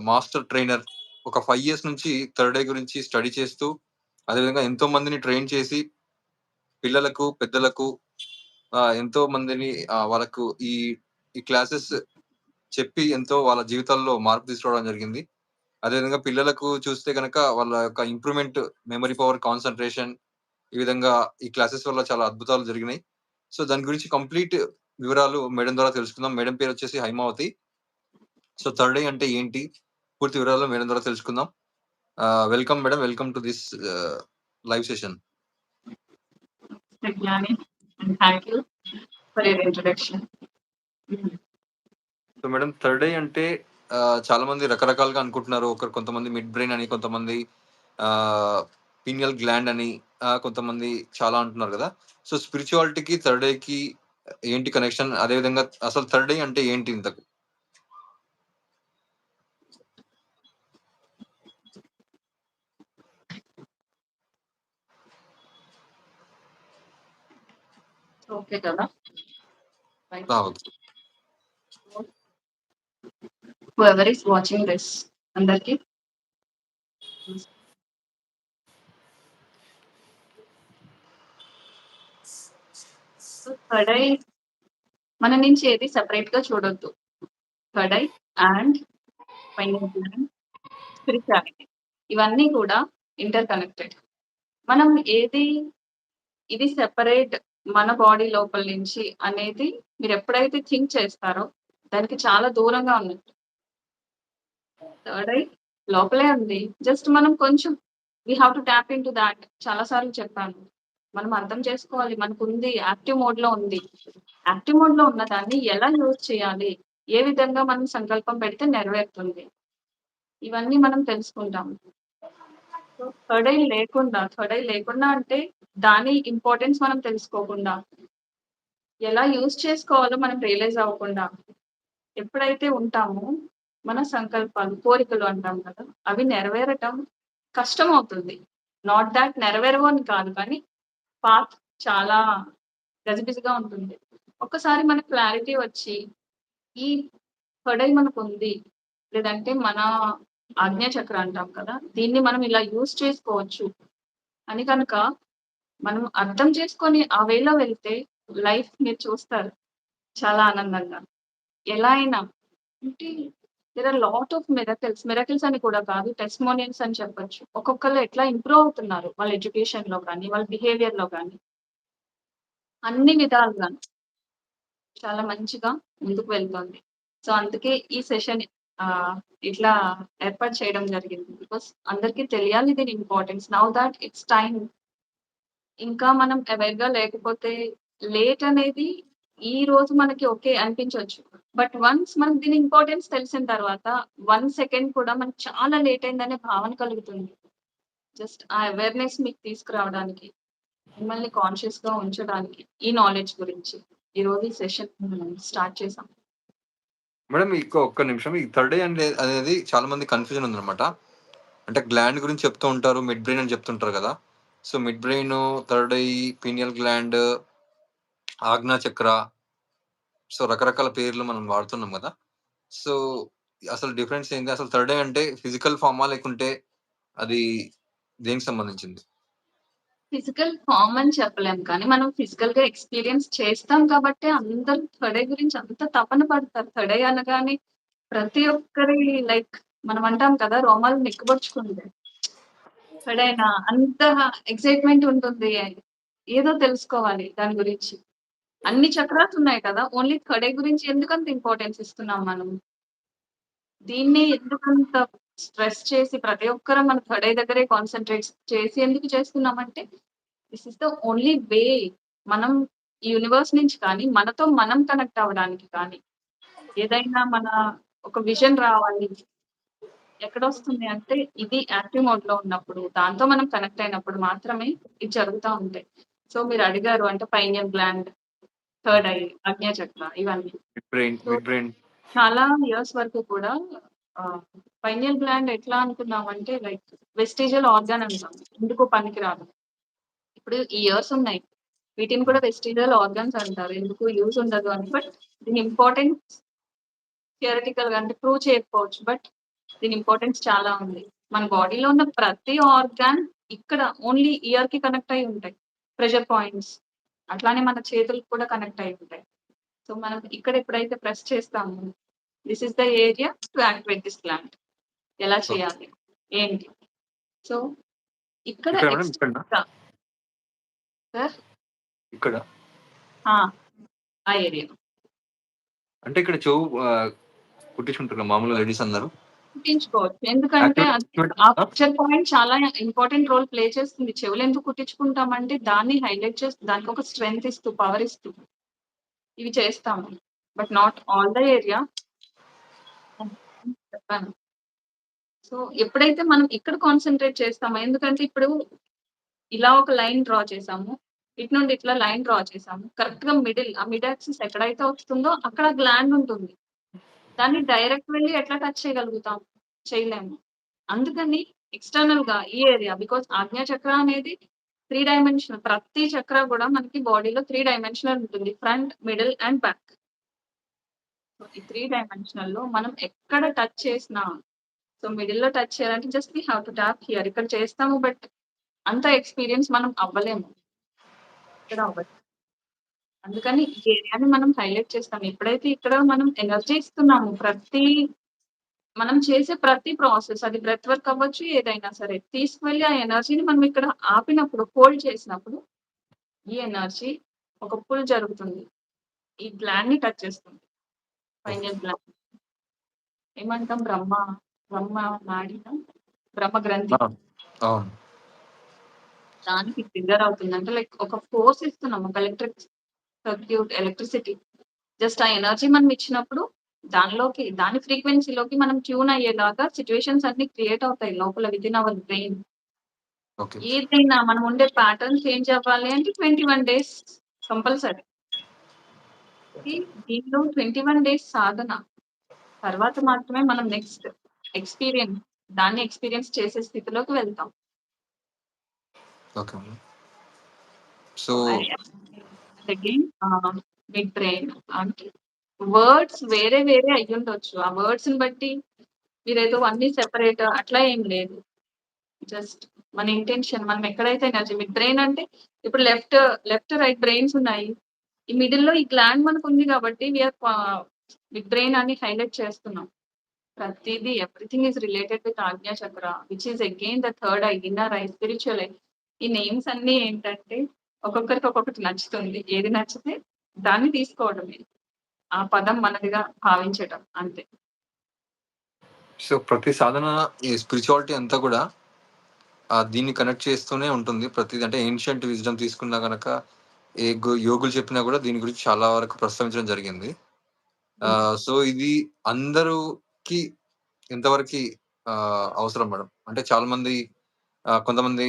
Master trainer ఒక 5 years నుంచి third I గురించి స్టడీ చేస్తూ, అదేవిధంగా ఎంతో మందిని ట్రైన్ చేసి పిల్లలకు, పెద్దలకు ఎంతో మందిని వాళ్ళకు ఈ ఈ క్లాసెస్ చెప్పి ఎంతో వాళ్ళ జీవితాల్లో మార్పు తీసుకురావడం జరిగింది. అదేవిధంగా పిల్లలకు చూస్తే గనక వాళ్ళ యొక్క ఇంప్రూవ్‌మెంట్, మెమరీ పవర్, కాన్సంట్రేషన్ ఈ విధంగా ఈ క్లాసెస్ వల్ల చాలా అద్భుతాలు జరిగినాయి. సో, దాని గురించి కంప్లీట్ వివరాలు మేడం ద్వారా తెలుసుకుందాం. మేడం పేరొచ్చేసి హైమావతి. సో, థర్డ్ ఐ అంటే ఏంటి? పూర్తి వివరాలు మేడం ద్వారా తెలుసుకుందాం. Welcome madam. Welcome to this live session. Gnani, and thank you for your introduction. So, madam third I అంటే చాలా మంది రకరకాలుగా అనుకుంటున్నారు. కొంతమంది మిడ్ బ్రెయిన్ అని, కొంతమంది పీనియల్ గ్లాండ్ అని, కొంతమంది చాలా అంటున్నారు గదా! సో, స్పిరిచువాలిటీకి, థర్డ్ ఐకి ఏంటి కనెక్షన్? అదేవిధంగా అసలు థర్డ్ ఐ అంటే ఏంటి ఇంతకు? Okay, Dada. Right. రావచ్చు. Whoever is watching this, అందరికి థర్డ్ ఐ మన నుంచి ఏది సెపరేట్ గా చూడొద్దు. Third I and final spirituality ఇవన్నీ కూడా ఇంటర్ కనెక్టెడ్. మనం ఏది ఇది సెపరేట్ మన బాడీ లోపల నుంచి అనేది మీరు ఎప్పుడైతే థింక్ చేస్తారో దానికి చాలా దూరంగా ఉన్నట్టు. థర్డ్ ఐ లోపలే ఉంది. జస్ట్ మనం కొంచెం we have to tap into that. చాలా సార్లు చెప్పాను. మనం అర్థం చేసుకోవాలి. మనకుంది యాక్టివ్ మోడ్ లో ఉంది. యాక్టివ్ మోడ్ లో ఉన్న దాన్ని ఎలా యూజ్ చేయాలి? ఏ విధంగా మనం సంకల్పం పెడితే నెరవేరుతుంది? ఇవన్నీ మనం తెలుసుకుంటాం. సో థర్డ్ ఐ లేకుండా అంటే దాని ఇంపార్టెన్స్ మనం తెలుసుకోకుండా, ఎలా యూజ్ చేసుకోవాలో మనం రియలైజ్ అవ్వకుండా ఎప్పుడైతే ఉంటామో మన సంకల్పాలు, కోరికలు అంటాం కదా! అవి నెరవేరటం కష్టమవుతుంది. నాట్ థాట్ నెరవేరవు అని కాదు కానీ పాత్ చాలా గజిబిజిగా ఉంటుంది. ఒక్కసారి మనకు క్లారిటీ వచ్చి ఈ థర్డ్ ఐ మనకుంది. లేదంటే మన ఆజ్ఞా చక్ర అంటాం కదా! దీన్ని మనం ఇలా యూజ్ చేసుకోవచ్చు అని కనుక మనం అర్థం చేసుకొని ఆ వేలో వెళ్తే లైఫ్ మీరు చూస్తారు చాలా ఆనందంగా. ఎలా అయినా అంటే there are lot of miracles. Miracles అని కూడా కాదు, టెస్టిమోనియల్స్ అని చెప్పొచ్చు. ఒక్కొక్కళ్ళు ఎట్లా ఇంప్రూవ్ అవుతున్నారు వాళ్ళ ఎడ్యుకేషన్‌లో గాని, వాళ్ళ బిహేవియర్‌లో గాని. అన్ని విధాలుగా చాలా మంచిగా ముందుకు వెళ్తోంది. సో, అందుకే ఈ సెషన్ ఇట్లా ఏర్పాటు చేయడం జరిగింది. బికాస్ అందరికీ తెలియాలి దీని importance. Now thought it's time. ఇంకా మనం అవేర్‌గా లేకపోతే లేట్ అనేది ఈ రోజు మనకి ఓకే అనిపించొచ్చు. బట్ వన్స్ మనకు దీని ఇంపార్టెన్స్ తెలిసిన తర్వాత 1 సెకండ్ కూడా మనకు చాలా లేట్ అయిందనే భావన కలుగుతుంది. జస్ట్ ఆ అవేర్‌నెస్ మీకు తీసుకురావడానికి, మిమ్మల్ని కాన్షియస్‌గా ఉంచడానికి ఈ నాలెడ్జ్ గురించి ఈరోజు ఈ సెషన్ స్టార్ట్ చేసాం. మేడం ఒక్క నిమిషం. ఈ థర్డ్ ఐ అనేది చాలా మంది కన్‌ఫ్యూజన్ ఉందన్నమాట. అంటే గ్లాండ్ గురించి చెప్తూ ఉంటారు. మిడ్ బ్రెయిన్ అని చెప్తుంటారు గదా! So, mid brain, third eye, pineal gland, Ajna chakra, so, రకరకాల పేర్లు మనం వాడుతున్నాం గదా! సో, అసలు డిఫరెన్స్ ఏంది? అసలు థర్డ్ ఐ అంటే ఫిజికల్ ఫార్మా? లేకుంటే అది దేనికి సంబంధించింది? ఫిజికల్ ఫార్మ్ అని చెప్పలేం కానీ, మనం ఫిజికల్‌గా ఎక్స్‌పీరియన్స్ చేస్తాం కాబట్టే అందరూ థర్డ్ ఐ గురించి అంత తపన పడతారు. థర్డ్ ఐ అనగానే ప్రతి ఒక్కరి లైక్ మనం అంటాం కదా! రోమాలు నిక్కబొడుచుకుంటాయి. థర్డ్ ఐనా అంత ఎక్సైట్‌మెంట్ ఉంటుంది. ఏదో తెలుసుకోవాలి దాని గురించి. అన్ని చక్రాస్ ఉన్నాయి కదా! ఓన్లీ థర్డ్ ఐ గురించి ఎందుకంత ఇంపార్టెన్స్ ఇస్తున్నాం మనం? దీన్ని ఎందుకంత స్ట్రెస్ చేసి ప్రతి ఒక్కరం మన థర్డ్ ఐ దగ్గరే కాన్సంట్రేట్ చేసి ఎందుకు చేస్తున్నామంటే, this is the only way మనం ఈ యూనివర్స్ నుంచి కానీ, మనతో మనం కనెక్ట్ అవ్వడానికి కానీ, ఏదైనా మన ఒక విజన్ రావాలి. ఎక్కడొస్తుంది అంటే, ఇది యాక్టివ్ మోడ్‌లో ఉన్నప్పుడు, దాంతో మనం కనెక్ట్ అయినప్పుడు మాత్రమే ఇది జరుగుతా ఉంటాయి. సో, మీరు అడిగారు అంటే పైనియల్ గ్లాండ్, థర్డ్ ఐ, ఆజ్ఞా చక్ర ఇవన్నీ. So, mid brain. చాలా ఇయర్స్ వరకు కూడా పైనియల్ గ్లాండ్ ఎట్లా అనుకున్నామంటే లైక్ వెస్టిజియల్ ఆర్గాన్ అంటాం. ఎందుకో పనికిరాదు. ఇప్పుడు ఈ ఇయర్స్ ఉన్నాయి. వీటిని కూడా వెస్టిజియల్ ఆర్గాన్స్ అంటారు. ఎందుకు యూజ్ ఉండదు అని. బట్ దీని ఇంపార్టెన్స్ థియరిటికల్‌గా అంటే ప్రూవ్ చేయకపోవచ్చు. బట్ దీని ఇంపార్టెన్స్ చాలా ఉంది. మన బాడీలో ఉన్న ప్రతి ఆర్గాన్ ఇక్కడ ఓన్లీ ఇయర్‌కి కనెక్ట్ అయ్యి ఉంటాయి. Pressure points. అట్లానే మన చేతులకు కూడా కనెక్ట్ అయ్యి ఉంటాయి. సో, మనం ఇక్కడ ఎప్పుడైతే ప్రెస్ చేస్తామో this is the area to activate this gland. ఎలా ఓకే. చేయాలి? ఏంటి? సో, ఇక్కడ ఇక్కడ మేడం ఇక్కడనా? ఎక్స్‌ట్రా సార్ ఇక్కడ? ఆ! ఆ ఏరియా. అంటే ఇక్కడ చెవు కుట్టించుకుంటున్నారు మామూలుగా లేడీస్ అందరూ. కుట్టించుకోవచ్చు. ఎందుకంటే యాక్టివేట్ అది యాక్టివేట్ ఆ ఆ! ప్రెషర్ పాయింట్ చాలా ఇంపార్టెంట్ రోల్ ప్లే చేస్తుంది. చెవులు ఎందుకు కుట్టించుకుంటామంటే దాన్ని హైలైట్ చేస్తూ దానికి ఒక స్ట్రెంగ్త్ ఇస్తూ, పవర్ ఇస్తూ ఇవి చేస్తాము. But not all the area చెప్పాను. సో, ఎప్పుడైతే మనం ఇక్కడ కాన్సంట్రేట్ చేస్తామో ఎందుకంటే ఇప్పుడు ఇలా ఒక లైన్ డ్రా చేసాము. ఇటు నుండి ఇట్లా లైన్ డ్రా చేసాము. కరెక్ట్‌గా ఆ మిడ్ యాక్సిస్ ఎక్కడైతే వస్తుందో అక్కడ గ్లాండ్ ఉంటుంది. దాన్ని డైరెక్ట్ వెళ్లి ఎట్లా టచ్ చేయగలుగుతాం? చేయలేము. అందుకని ఎక్స్‌టర్నల్‌గా ఈ ఏరియా బికాజ్ ఆజ్ఞా చక్ర అనేది 3 డైమెన్షనల్. ప్రతి చక్ర గూడా మనకి బాడీలో 3 డైమెన్షనల్ ఉంటుంది. Front, middle and back. So, ఈ 3 డైమెన్షనల్‌లో మనం ఎక్కడ టచ్ చేసినా సో, మిడిల్‌లో టచ్ చేయాలంటే just we have to tap here. ఇక్కడ చేస్తాము బట్ అంత ఎక్స్‌పీరియన్స్ మనం అవ్వలేము. ఇక్కడ అవ్వదు. అందుకని ఈ ఏరియాని మనం హైలైట్ చేస్తాం. ఎప్పుడైతే ఇక్కడ మనం ఎనర్జీ ఇస్తున్నామో మనం చేసే ప్రతి ప్రాసెస్ అది బ్రెత్ వర్క్ అవ్వచ్చు, ఏదైనా సరే. తీసుకువెళ్ళి ఆ ఎనర్జీని మనం ఇక్కడ ఆపినప్పుడు, హోల్డ్ చేసినప్పుడు, ఈ ఎనర్జీ ఒక పుల్ జరుగుతుంది. ఈ గ్లాండ్‌ని టచ్ చేస్తుంది. ఓకే. Final gland. ఏమంటాం బ్రహ్మ నాడినా? బ్రహ్మ గ్రంథి. ఆ! అవును. దానికి ట్రిగ్గర్ అవుతుంది. అంటే లైక్ ఒక ఫోర్స్ ఇస్తున్నాం. ఒక ఎలక్ట్రిక్ సర్క్యూట్, ఎలక్ట్రిసిటీ. జస్ట్ ఆ ఎనర్జీ మనం ఇచ్చినప్పుడు దాని ఫ్రీక్వెన్సీలోకి మనం ట్యూన్ అయ్యేలాగా సిట్యుయేషన్స్ అన్నీ క్రియేట్ అవుతాయి లోపల వితిన్ అవర్ బ్రెయిన్. ఓకే. ఏదైనా మనం ఉండే ప్యాటర్న్ చేంజ్ అవ్వాలి అంటే 21 డేస్ కంపల్సరీ. ఈ దీనిలో 21 డేస్ సాధన. తర్వాత మాత్రమే మనం నెక్స్ట్ ఎక్స్‌పీరియన్స్ దాన్ని ఎక్స్‌పీరియన్స్ చేసే స్థితిలోకి వెళ్తాం. Okay madam. So, so again mid brain అంటే వర్డ్స్ వేరే వేరే అయ్యుండొచ్చు. ఆ వర్డ్స్‌ని బట్టి మీరేదో అన్నీ సెపరేట్ అట్లా ఏం లేదు. జస్ట్ మన ఇంటెన్షన్ మనం ఎక్కడైతే ఎనర్జీ మిడ్ బ్రెయిన్ అంటే ఇప్పుడు రైట్ బ్రెయిన్స్ ఉన్నాయి. ఈ మిడిల్‌లో ఈ గ్లాండ్ మనకుంది కాబట్టి మిడ్ బ్రెయిన్ అని హైలైట్ చేస్తున్నాం. ప్రతీదీ ఎవ్రీథింగ్ ఈస్ రిలేటెడ్ విత్ ఆజ్ఞా చక్ర which is again the third I, inner I, spiritual I. ఈ నేమ్స్ అన్నీ ఏంటంటే ఒక్కొక్కరికి ఒక్కొక్కటి నచ్చుతుంది. ఏది నచ్చితే దాన్ని తీసుకోవడమే. ఆ పదం మనదిగా భావించటం అంతే. సో ప్రతి సాధన ఈ స్పిరిచువాలిటీ అంతా కూడా దీన్ని కనెక్ట్ చేస్తూనే ఉంటుంది. ప్రతిది అంటే ఏన్షియంట్ విజ్డమ్ తీసుకున్నా గనక ఏ యోగులు చెప్పినా కూడా దీని గురించి చాలా వరకు ప్రస్తావించడం జరిగింది. సో ఇది అందరూకి ఎంతవరకి అవసరం మేడం? అంటే చాలా మంది కొంతమంది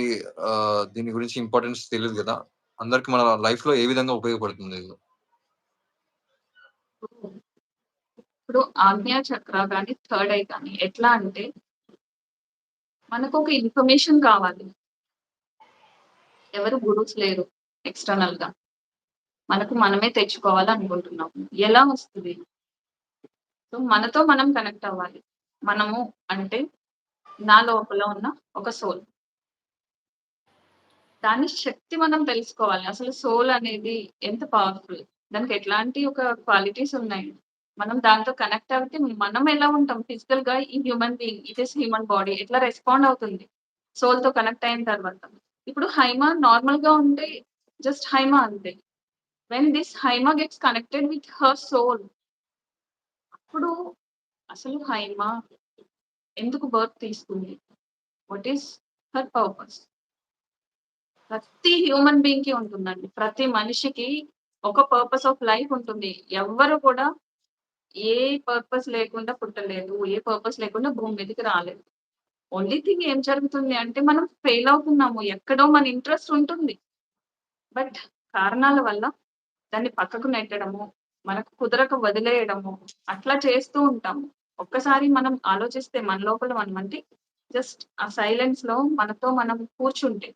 దీని గురించి ఇంపార్టెన్స్ తెలీదు గదా! అందరికి మన లైఫ్‌లో ఏ విధంగా ఉపయోగపడుతుంది ఇది? ఇప్పుడు ఆజ్ఞా చక్ర గాని, థర్డ్ ఐ గాని ఎట్లా అంటే మనకొక ఇన్ఫర్మేషన్ కావాలి. ఎవరు గురువుస్ లేరు ఎక్స్‌టర్నల్‌గా. మనకు మనమే తెచ్చుకోవాలనుకుంటున్నాం. ఎలా వస్తది? సో, మనతో మనం కనెక్ట్ అవ్వాలి. మనము అంటే నా లోపల ఉన్న ఒక సోల్. దాని శక్తి మనం తెలుసుకోవాలి. అసలు సోల్ అనేది ఎంత పవర్‌ఫుల్. దానికి ఎట్లాంటి ఒక క్వాలిటీస్ ఉన్నాయి. మనం దాంతో కనెక్ట్ అవుతే మనం ఎలా ఉంటాం ఫిజికల్‌గా ఈ human being it is human body ఎట్లా రెస్పాండ్ అవుతుంది. సోల్‌తో కనెక్ట్ అయిన తర్వాత. ఇప్పుడు హైమా నార్మల్‌గా ఉంటే జస్ట్ హైమా అంతే. When this Haima gets connected with her soul అప్పుడు అసలు హైమా ఎందుకు బర్త్ తీసుకుంది? What is her purpose? ప్రతి హ్యూమన్ బీయింగ్‌కి ఉంటుందండి. ప్రతి మనిషికి ఒక పర్పస్ ఆఫ్ లైఫ్ ఉంటుంది. ఎవ్వరు కూడా ఏ పర్పస్ లేకుండా పుట్టలేదు. ఏ పర్పస్ లేకుండా భూమి మీదకి రాలేదు. ఓన్లీ థింగ్ ఏం జరుగుతుంది అంటే మనం ఫెయిల్ అవుతున్నాము. ఎక్కడో మన ఇంట్రెస్ట్ ఉంటుంది. బట్ కారణాల వల్ల దాన్ని పక్కకు నెట్టడము, మనకు కుదరక వదిలేయడము, అట్లా చేస్తూ ఉంటాము. ఒక్కసారి మనం ఆలోచిస్తే మన లోపల మనం అంటే జస్ట్ ఆ సైలెన్స్‌లో మనతో మనం కూర్చుంటే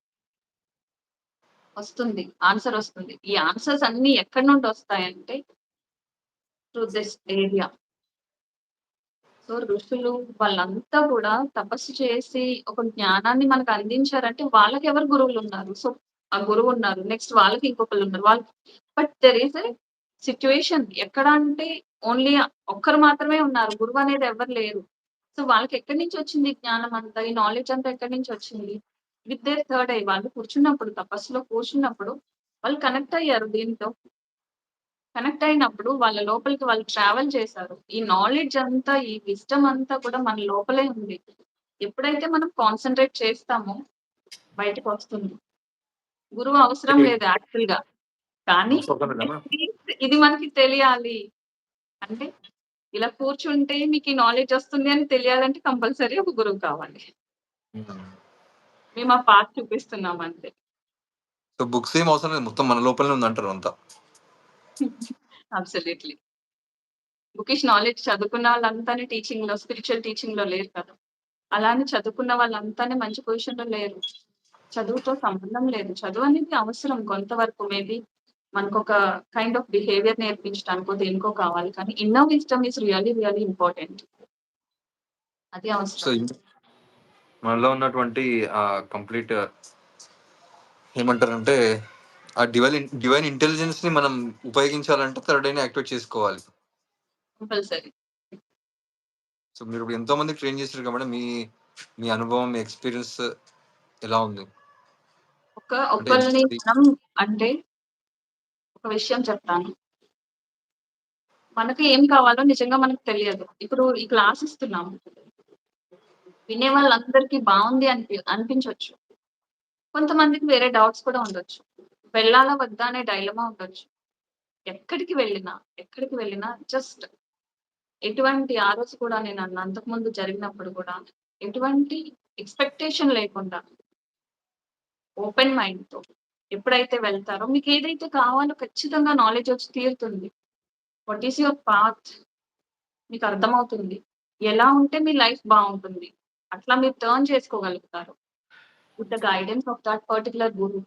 వస్తుంది. ఆన్సర్ వస్తుంది. ఈ ఆన్సర్స్ అన్నీ ఎక్కడి నుండొస్తాయంటే త్రూ దిస్ ఏరియా. సో, ఋషులు వాళ్ళంతా గూడా తపస్సు చేసి ఒక జ్ఞానాన్ని మనకు అందించారంటే వాళ్ళకెవరు గురువులున్నారు. సో, ఆ గురువున్నారు. నెక్స్ట్ వాళ్ళకి ఇంకొకళ్ళున్నారు. But there is a situation. ఎక్కడ అంటే ఓన్లీ ఒక్కరు మాత్రమే ఉన్నారు. గురువనేది ఎవ్వరు లేరు. సో, వాళ్ళకెక్కడి నుంచొచ్చింది ఈ జ్ఞానం అంతా? ఈ నాలెడ్జ్ అంతా ఎక్కడి నుంచొచ్చింది? విత్ దేర్ థర్డ్ ఐ వాళ్ళు కూర్చున్నప్పుడు తపస్సులో కూర్చున్నప్పుడు వాళ్ళు కనెక్ట్ అయ్యారు దీనితో. కనెక్ట్ అయినప్పుడు వాళ్ళ లోపలికి వాళ్ళు ట్రావెల్ చేశారు. ఈ నాలెడ్జ్ అంతా, ఈ విజ్డమ్ అంతా కూడా మన లోపలే ఉంది. ఎప్పుడైతే మనం కాన్సంట్రేట్ చేస్తామో బయటకొస్తుంది. గురువు అవసరం లేదు యాక్చువల్‌గా. కానీ బుక్స్ ఓపెన్ చేద్దామా? అట్‌లీస్ట్ ఇది మనకి తెలియాలి. అంటే ఇలా కూర్చుంటే మీకు ఈ నాలెడ్జ్ వస్తుంది అని తెలియాలంటే కంపల్సరీ ఒక గురువు కావాలి. హ్మ్. మేము ఆ పాత్ చూపిస్తున్నాం అంతే. సో, బుక్స్ ఏం అవసరం లేదు. మొత్తం మన లోపలనే ఉందంటారు అంతా. అబ్సల్యూట్‌లీ. బుకిష్ నాలెడ్జ్ చదువుకున్న వాళ్ళంతానే టీచింగ్‌లో, స్పిరిచ్యువల్ టీచింగ్‌లో లేరు కదా! అలా అని చదువుకున్న వాళ్ళంతానే మంచి పొజిషన్‌లో లేరు. చదువుతో సంబంధం లేదు. చదువనేది అవసరం కొంతవరకు మేబీ మనకొక కైండ్ ఆఫ్ బిహేవియర్ నేర్పించడానికో, దేనికో కావాలి. కానీ inner wisdom is really, really important. అది సో, అవసరం. మనలో ఉన్నటువంటి కంప్లీట్ ఏమంటారంటే, ఆ డివైన్ ఇంటెలిజెన్స్‌ని మనం ఉపయోగించాలంటే థర్డ్ ఐని యాక్టివేట్ చేసుకోవాలి. కంపల్సరీ. సో, మీరిప్పుడు ఎంతో మందికి ట్రైన్ చేసారు కాబట్టి మీ అనుభవం, మీ ఎక్స్‌పీరియన్స్ ఎలా ఉంది? అంటే ఒకళ్ళని ఎంతమంది మనం అంటే ఒక విషయం చెప్తాను. మనకి ఏం కావాలో నిజంగా మనకు తెలియదు. ఇప్పుడు ఈ క్లాస్ ఇస్తున్నాము. వినే వాళ్ళందరికీ బావుంది అనిపించొచ్చు. కొంతమందికి వేరే డౌట్స్ కూడా ఉండొచ్చు. వెళ్ళాలా? వద్దా? అనే డైలమా ఉండొచ్చు. ఎక్కడికి వెళ్ళినా, ఎక్కడికి వెళ్ళినా జస్ట్ ఎటువంటి ఆ రోజు కూడా నేనన్నా అంతకుముందు జరిగినప్పుడు కూడా ఎటువంటి ఎక్స్‌పెక్టేషన్ లేకుండా ఓపెన్ మైండ్‌తో ఎప్పుడైతే వెళ్తారో మీకేదైతే కావాలో ఖచ్చితంగా నాలెడ్జ్ వచ్చి తీరుతుంది. వాట్ ఈస్ యువర్ పాత్ మీకర్థమవుతుంది. ఎలా ఉంటే మీ లైఫ్ బావుంటుంది. అట్లా మీరు టర్న్ చేసుకోగలుగుతారు. With the guidance of that particular guru.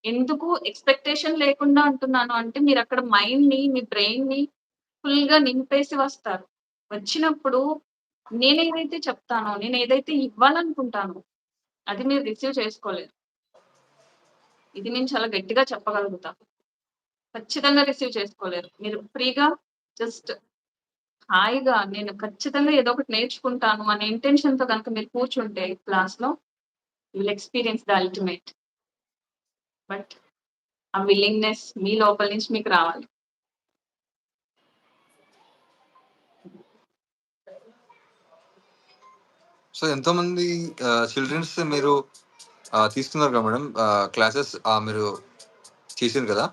ఎందుకు ఎక్స్‌పెక్టేషన్ లేకుండా అంటున్నాను అంటే మీరక్కడ మైండ్‌ని, మీ బ్రెయిన్‌ని ఫుల్‌గా నింపేసి వస్తారు. వచ్చినప్పుడు నేనేదైతే చెప్తానో, నేనేదైతే ఇవ్వాలనుకుంటానో అది మీరు రిసీవ్ చేసుకోలేరు. ఇది నేను చాలా గట్టిగా చెప్పగలుగుతా. ఖచ్చితంగా రిసీవ్ చేసుకోలేరు. మీరు ఫ్రీగా జస్ట్ హాయిగా నేను ఖచ్చితంగా ఏదో ఒకటి నేర్చుకుంటాను అనే ఇంటెన్షన్‌తో గనుక మీరు కూర్చుంటే క్లాస్‌లో you will experience the ultimate. But ఆ విల్లింగ్‌నెస్ మీ లోపల నుంచి మీకు రావాలి. సో, ఎంతోమంది చిల్డ్రన్స్ మీరు తీసుకున్నారు కదా మేడం క్లాసెస్ మీరు చేసిర్రు కదా!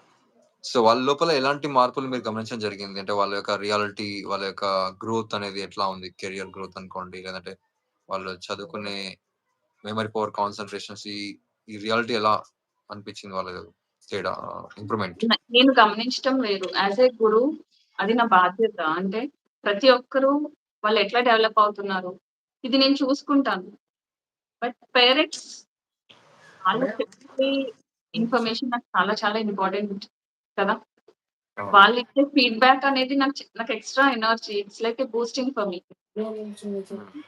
సో, వాళ్ళ లోపల ఎలాంటి మార్పులు మీరు గమనించడం జరిగింది? అంటే వాళ్ళ యొక్క రియాలిటీ, వాళ్ళ యొక్క గ్రోత్ అనేది ఎట్లా ఉంది? కెరియర్ గ్రోత్ అనుకోండి, లేదంటే వాళ్ళు చదువుకునే మెమరీ పవర్, కాన్సంట్రేషన్స్ ఈ రియాలిటీ ఎలా అనిపించింది వాళ్ళ తేడా ఇంప్రూవ్‌మెంట్? నేను గమనించటం వేరు. యాస్ ఎ గురు అది నా బాధ్యత. అంటే ప్రతి ఒక్కరు వాళ్ళు ఎట్లా డెవలప్ అవుతున్నారు. ఇది నేను చూసుకుంటాను. బట్ పేరెంట్స్ వాళ్ళు చెప్పే ఇన్ఫర్మేషన్ నాకు చాలా చాలా ఇంపార్టెంట్ కదా! అవును. వాళ్ళిచ్చే ఫీడ్‌బ్యాక్ అనేది నాకు extra energy. It's like a boosting for me.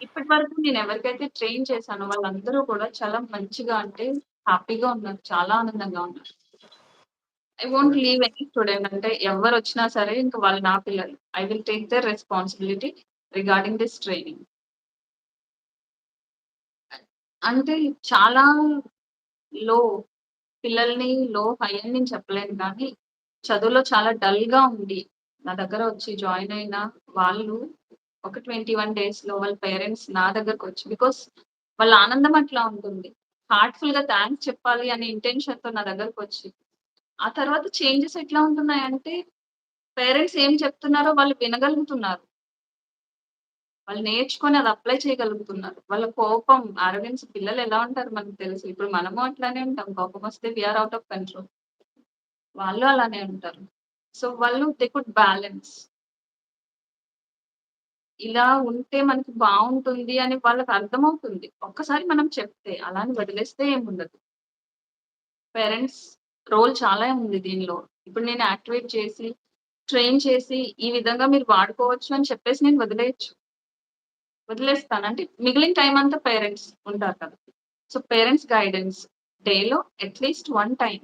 ఇప్పటి వరకు నేను ఎవరికైతే ట్రైన్ చేశానో వాళ్ళందరూ కూడా చాలా మంచిగా అంటే హ్యాపీగా ఉన్నారు. చాలా ఆనందంగా ఉన్నారు. I won't leave any student అంటే ఎవ్వరొచ్చినా సరే ఇంక వాళ్ళు నా పిల్లలు. I will take their responsibility regarding this training. అంటే చాలా లో పిల్లల్ని హై అని నేను చెప్పలేను కానీ, చదువులో చాలా డల్‌గా ఉండి, నా దగ్గర వచ్చి జాయిన్ అయిన వాళ్ళు ఒక 21 డేస్‌లో వాళ్ళ పేరెంట్స్ నా దగ్గరకొచ్చి బికాస్ వాళ్ళ ఆనందం అట్లా ఉంటుంది. హార్ట్‌ఫుల్‌గా థాంక్స్ చెప్పాలి అనే ఇంటెన్షన్‌తో నా దగ్గరకొచ్చి, ఆ తర్వాత చేంజెస్ ఎట్లా ఉంటున్నాయంటే, పేరెంట్స్ ఏం చెప్తున్నారో వాళ్ళు వినగలుగుతున్నారు. వాళ్ళు నేర్చుకొని అది అప్లై చేయగలుగుతున్నారు. వాళ్ళ కోపం, అరగెన్స్ పిల్లలెలా ఉంటారో మనకు తెలుసు. ఇప్పుడు మనము అట్లానే ఉంటాం. కోపమొస్తే we are out of control. వాళ్ళు అలానే ఉంటారు. సో, వాళ్ళు దే కుడ్ బ్యాలెన్స్. ఇలా ఉంటే మనకి బావుంటుంది అని వాళ్ళకర్థమవుతుంది. ఒక్కసారి మనం చెప్తే. అలా అని వదిలేస్తే ఏముండదు. పేరెంట్స్ రోల్ చాలా ఉంది దీనిలో. ఇప్పుడు నేను యాక్టివేట్ చేసి, ట్రైన్ చేసి, ఈ విధంగా మీరు వాడుకోవచ్చు అని చెప్పేసి నేను వదిలేయొచ్చు. వదిలేస్తాను. అంటే మిగిలిన టైమ్ అంతా పేరెంట్స్ ఉంటారు కదా! సో, పేరెంట్స్ గైడెన్స్ డేలో అట్‌లీస్ట్ 1 టైమ్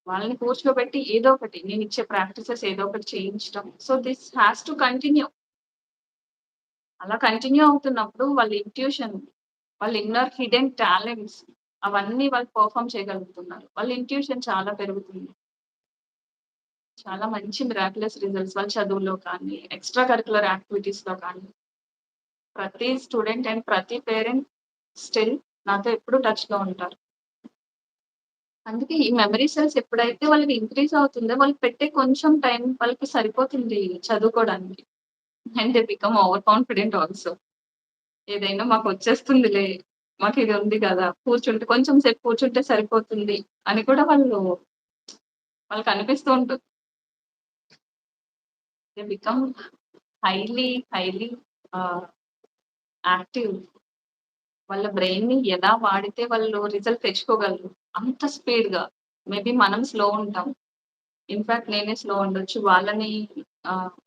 వాళ్ళని కూర్చోబెట్టి ఏదో ఒకటి నేనిచ్చే ప్రాక్టీసెస్ ఏదో ఒకటి చేయించడం. So, this has to continue. అలా కంటిన్యూ అవుతున్నప్పుడు వాళ్ళ ఇంట్యూషన్, వాళ్ళ ఇన్నర్ హిడెన్ టాలెంట్స్ అవన్నీ వాళ్ళు పెర్ఫార్మ్ చేయగలుగుతున్నారు. వాళ్ళ ఇంట్యూషన్ చాలా పెరుగుతుంది. చాలా మంచి మిరాక్యులస్ రిజల్ట్స్ వాళ్ళ చదువులో కానీ, ఎక్స్‌ట్రా కరిక్యులర్ యాక్టివిటీస్‌లో కానీ, ప్రతి స్టూడెంట్ అండ్ ప్రతి పేరెంట్ స్టిల్ నాతో ఎప్పుడు టచ్‌లో ఉంటారు. అందుకే ఈ మెమరీ సెల్స్ ఎప్పుడైతే వాళ్ళకి ఇంక్రీజ్ అవుతుందో, వాళ్ళు పెట్టే కొంచెం టైం వాళ్ళకి సరిపోతుంది చదువుకోవడానికి. And they become over confident also. ఏదైనా మాకొచ్చేస్తుందిలే, మాకిది ఉంది గదా! కూర్చుంటే కొంచెం సేపు కూర్చుంటే సరిపోతుంది అని కూడా వాళ్ళకనిపిస్తూ ఉంటుంది. దే బికమ్ హైలీ ఆహ్, యాక్టివ్. వాళ్ళ బ్రెయిన్‌ని ఎలా వాడితే వాళ్ళు రిజల్ట్ తెచ్చుకోగలరు. అంత స్పీడ్‌గా. మేబీ మనం స్లో ఉంటాం. ఇన్‌ఫాక్ట్ నేనే స్లో ఉండొచ్చు. వాళ్ళని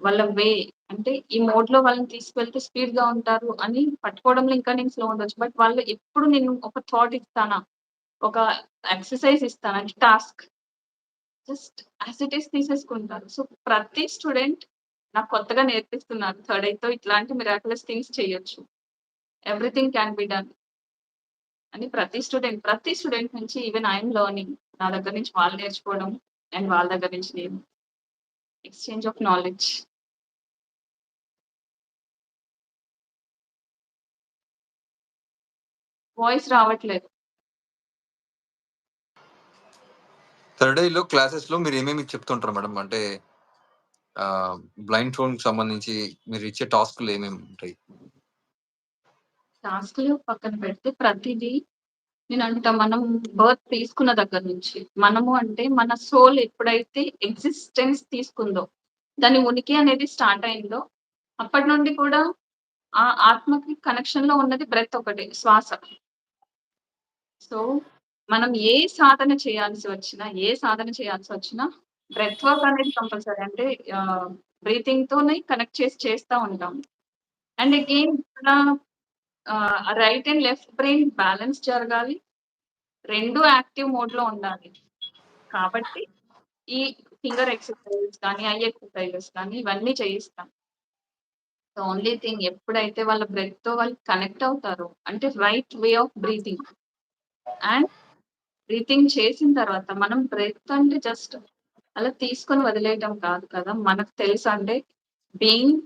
వాళ్ళ వే అంటే ఈ మోడ్‌లో వాళ్ళని తీసుకెళ్తే స్పీడ్‌గా ఉంటారు అని పట్టుకోవడంలో ఇంకా నేను స్లో ఉండొచ్చు. బట్ వాళ్ళు ఎప్పుడు నేను ఒక థాట్ ఇస్తానా, ఒక ఎక్సర్‌సైజ్ ఇస్తాను. అంటే task just as it is తీసేసుకుంటారు. సో, ప్రతి స్టూడెంట్ నాకు కొత్తగా నేర్పిస్తున్నారు. థర్డ్ ఐతో ఇట్లాంటి మిరాక్యులస్ థింగ్స్ చేయొచ్చు. ఎవ్రీథింగ్ క్యాన్ బి డన్ అని ప్రతి స్టూడెంట్ నుంచి ఈవెన్ ఐ యామ్ లెర్నింగ్. నా దగ్గర నుంచి వాళ్ళు నేర్చుకోవడం అండ్ వాళ్ళ దగ్గర నుంచి నేను ఎక్స్‌చేంజ్ ఆఫ్ నాలెడ్జ్. వాయిస్ రావట్లేదు. థర్డ్ ఐలో క్లాసెస్‌లో మీరేమేమి చెప్తుంటారు మేడం? అంటే ఆహ్, బ్లైండ్ ఫోన్‌కి సంబంధించి మీరిచ్చే టాస్క్‌లు ఏమేముంటాయి? టాస్క్‌లు పక్కన పెడితే ప్రతిదీ మనం బర్త్ తీసుకున్న దగ్గర నుంచి, మనము అంటే మన సోల్ ఎప్పుడైతే ఎగ్జిస్టెన్స్ తీసుకుందో, దాని ఉనికి అనేది స్టార్ట్ అయిందో, అప్పటి నుండి కూడా ఆ ఆత్మకి కనెక్షన్‌లో ఉన్నది బ్రెత్ ఒకటే శ్వాస. సో, మనం ఏ సాధన చేయాల్సొచ్చినా బ్రెత్ వర్క్ అనేది కంపల్సరీ. అంటే బ్రీతింగ్‌తోనే కనెక్ట్ చేసి చేస్తా ఉంటాం. అండ్ అగైన్ ఇక్కడ right and left brain balance జరగాలి. 2 యాక్టివ్ మోడ్‌లో ఉండాలి. కాబట్టి ఈ ఫింగర్ ఎక్సర్‌సైజెస్ కానీ, ఐ ఎక్సర్‌సైజెస్ కానీ ఇవన్నీ చేయిస్తాం. ద ఓన్లీ థింగ్ ఎప్పుడైతే వాళ్ళ బ్రెత్‌తో వాళ్ళు కనెక్ట్ అవుతారో, అంటే right way of breathing and breathing చేసిన తర్వాత మనం బ్రెత్ అంటే జస్ట్ అలా తీసుకొని వదిలేయటం కాదు కదా! మనకు తెలుసంటే బీయింగ్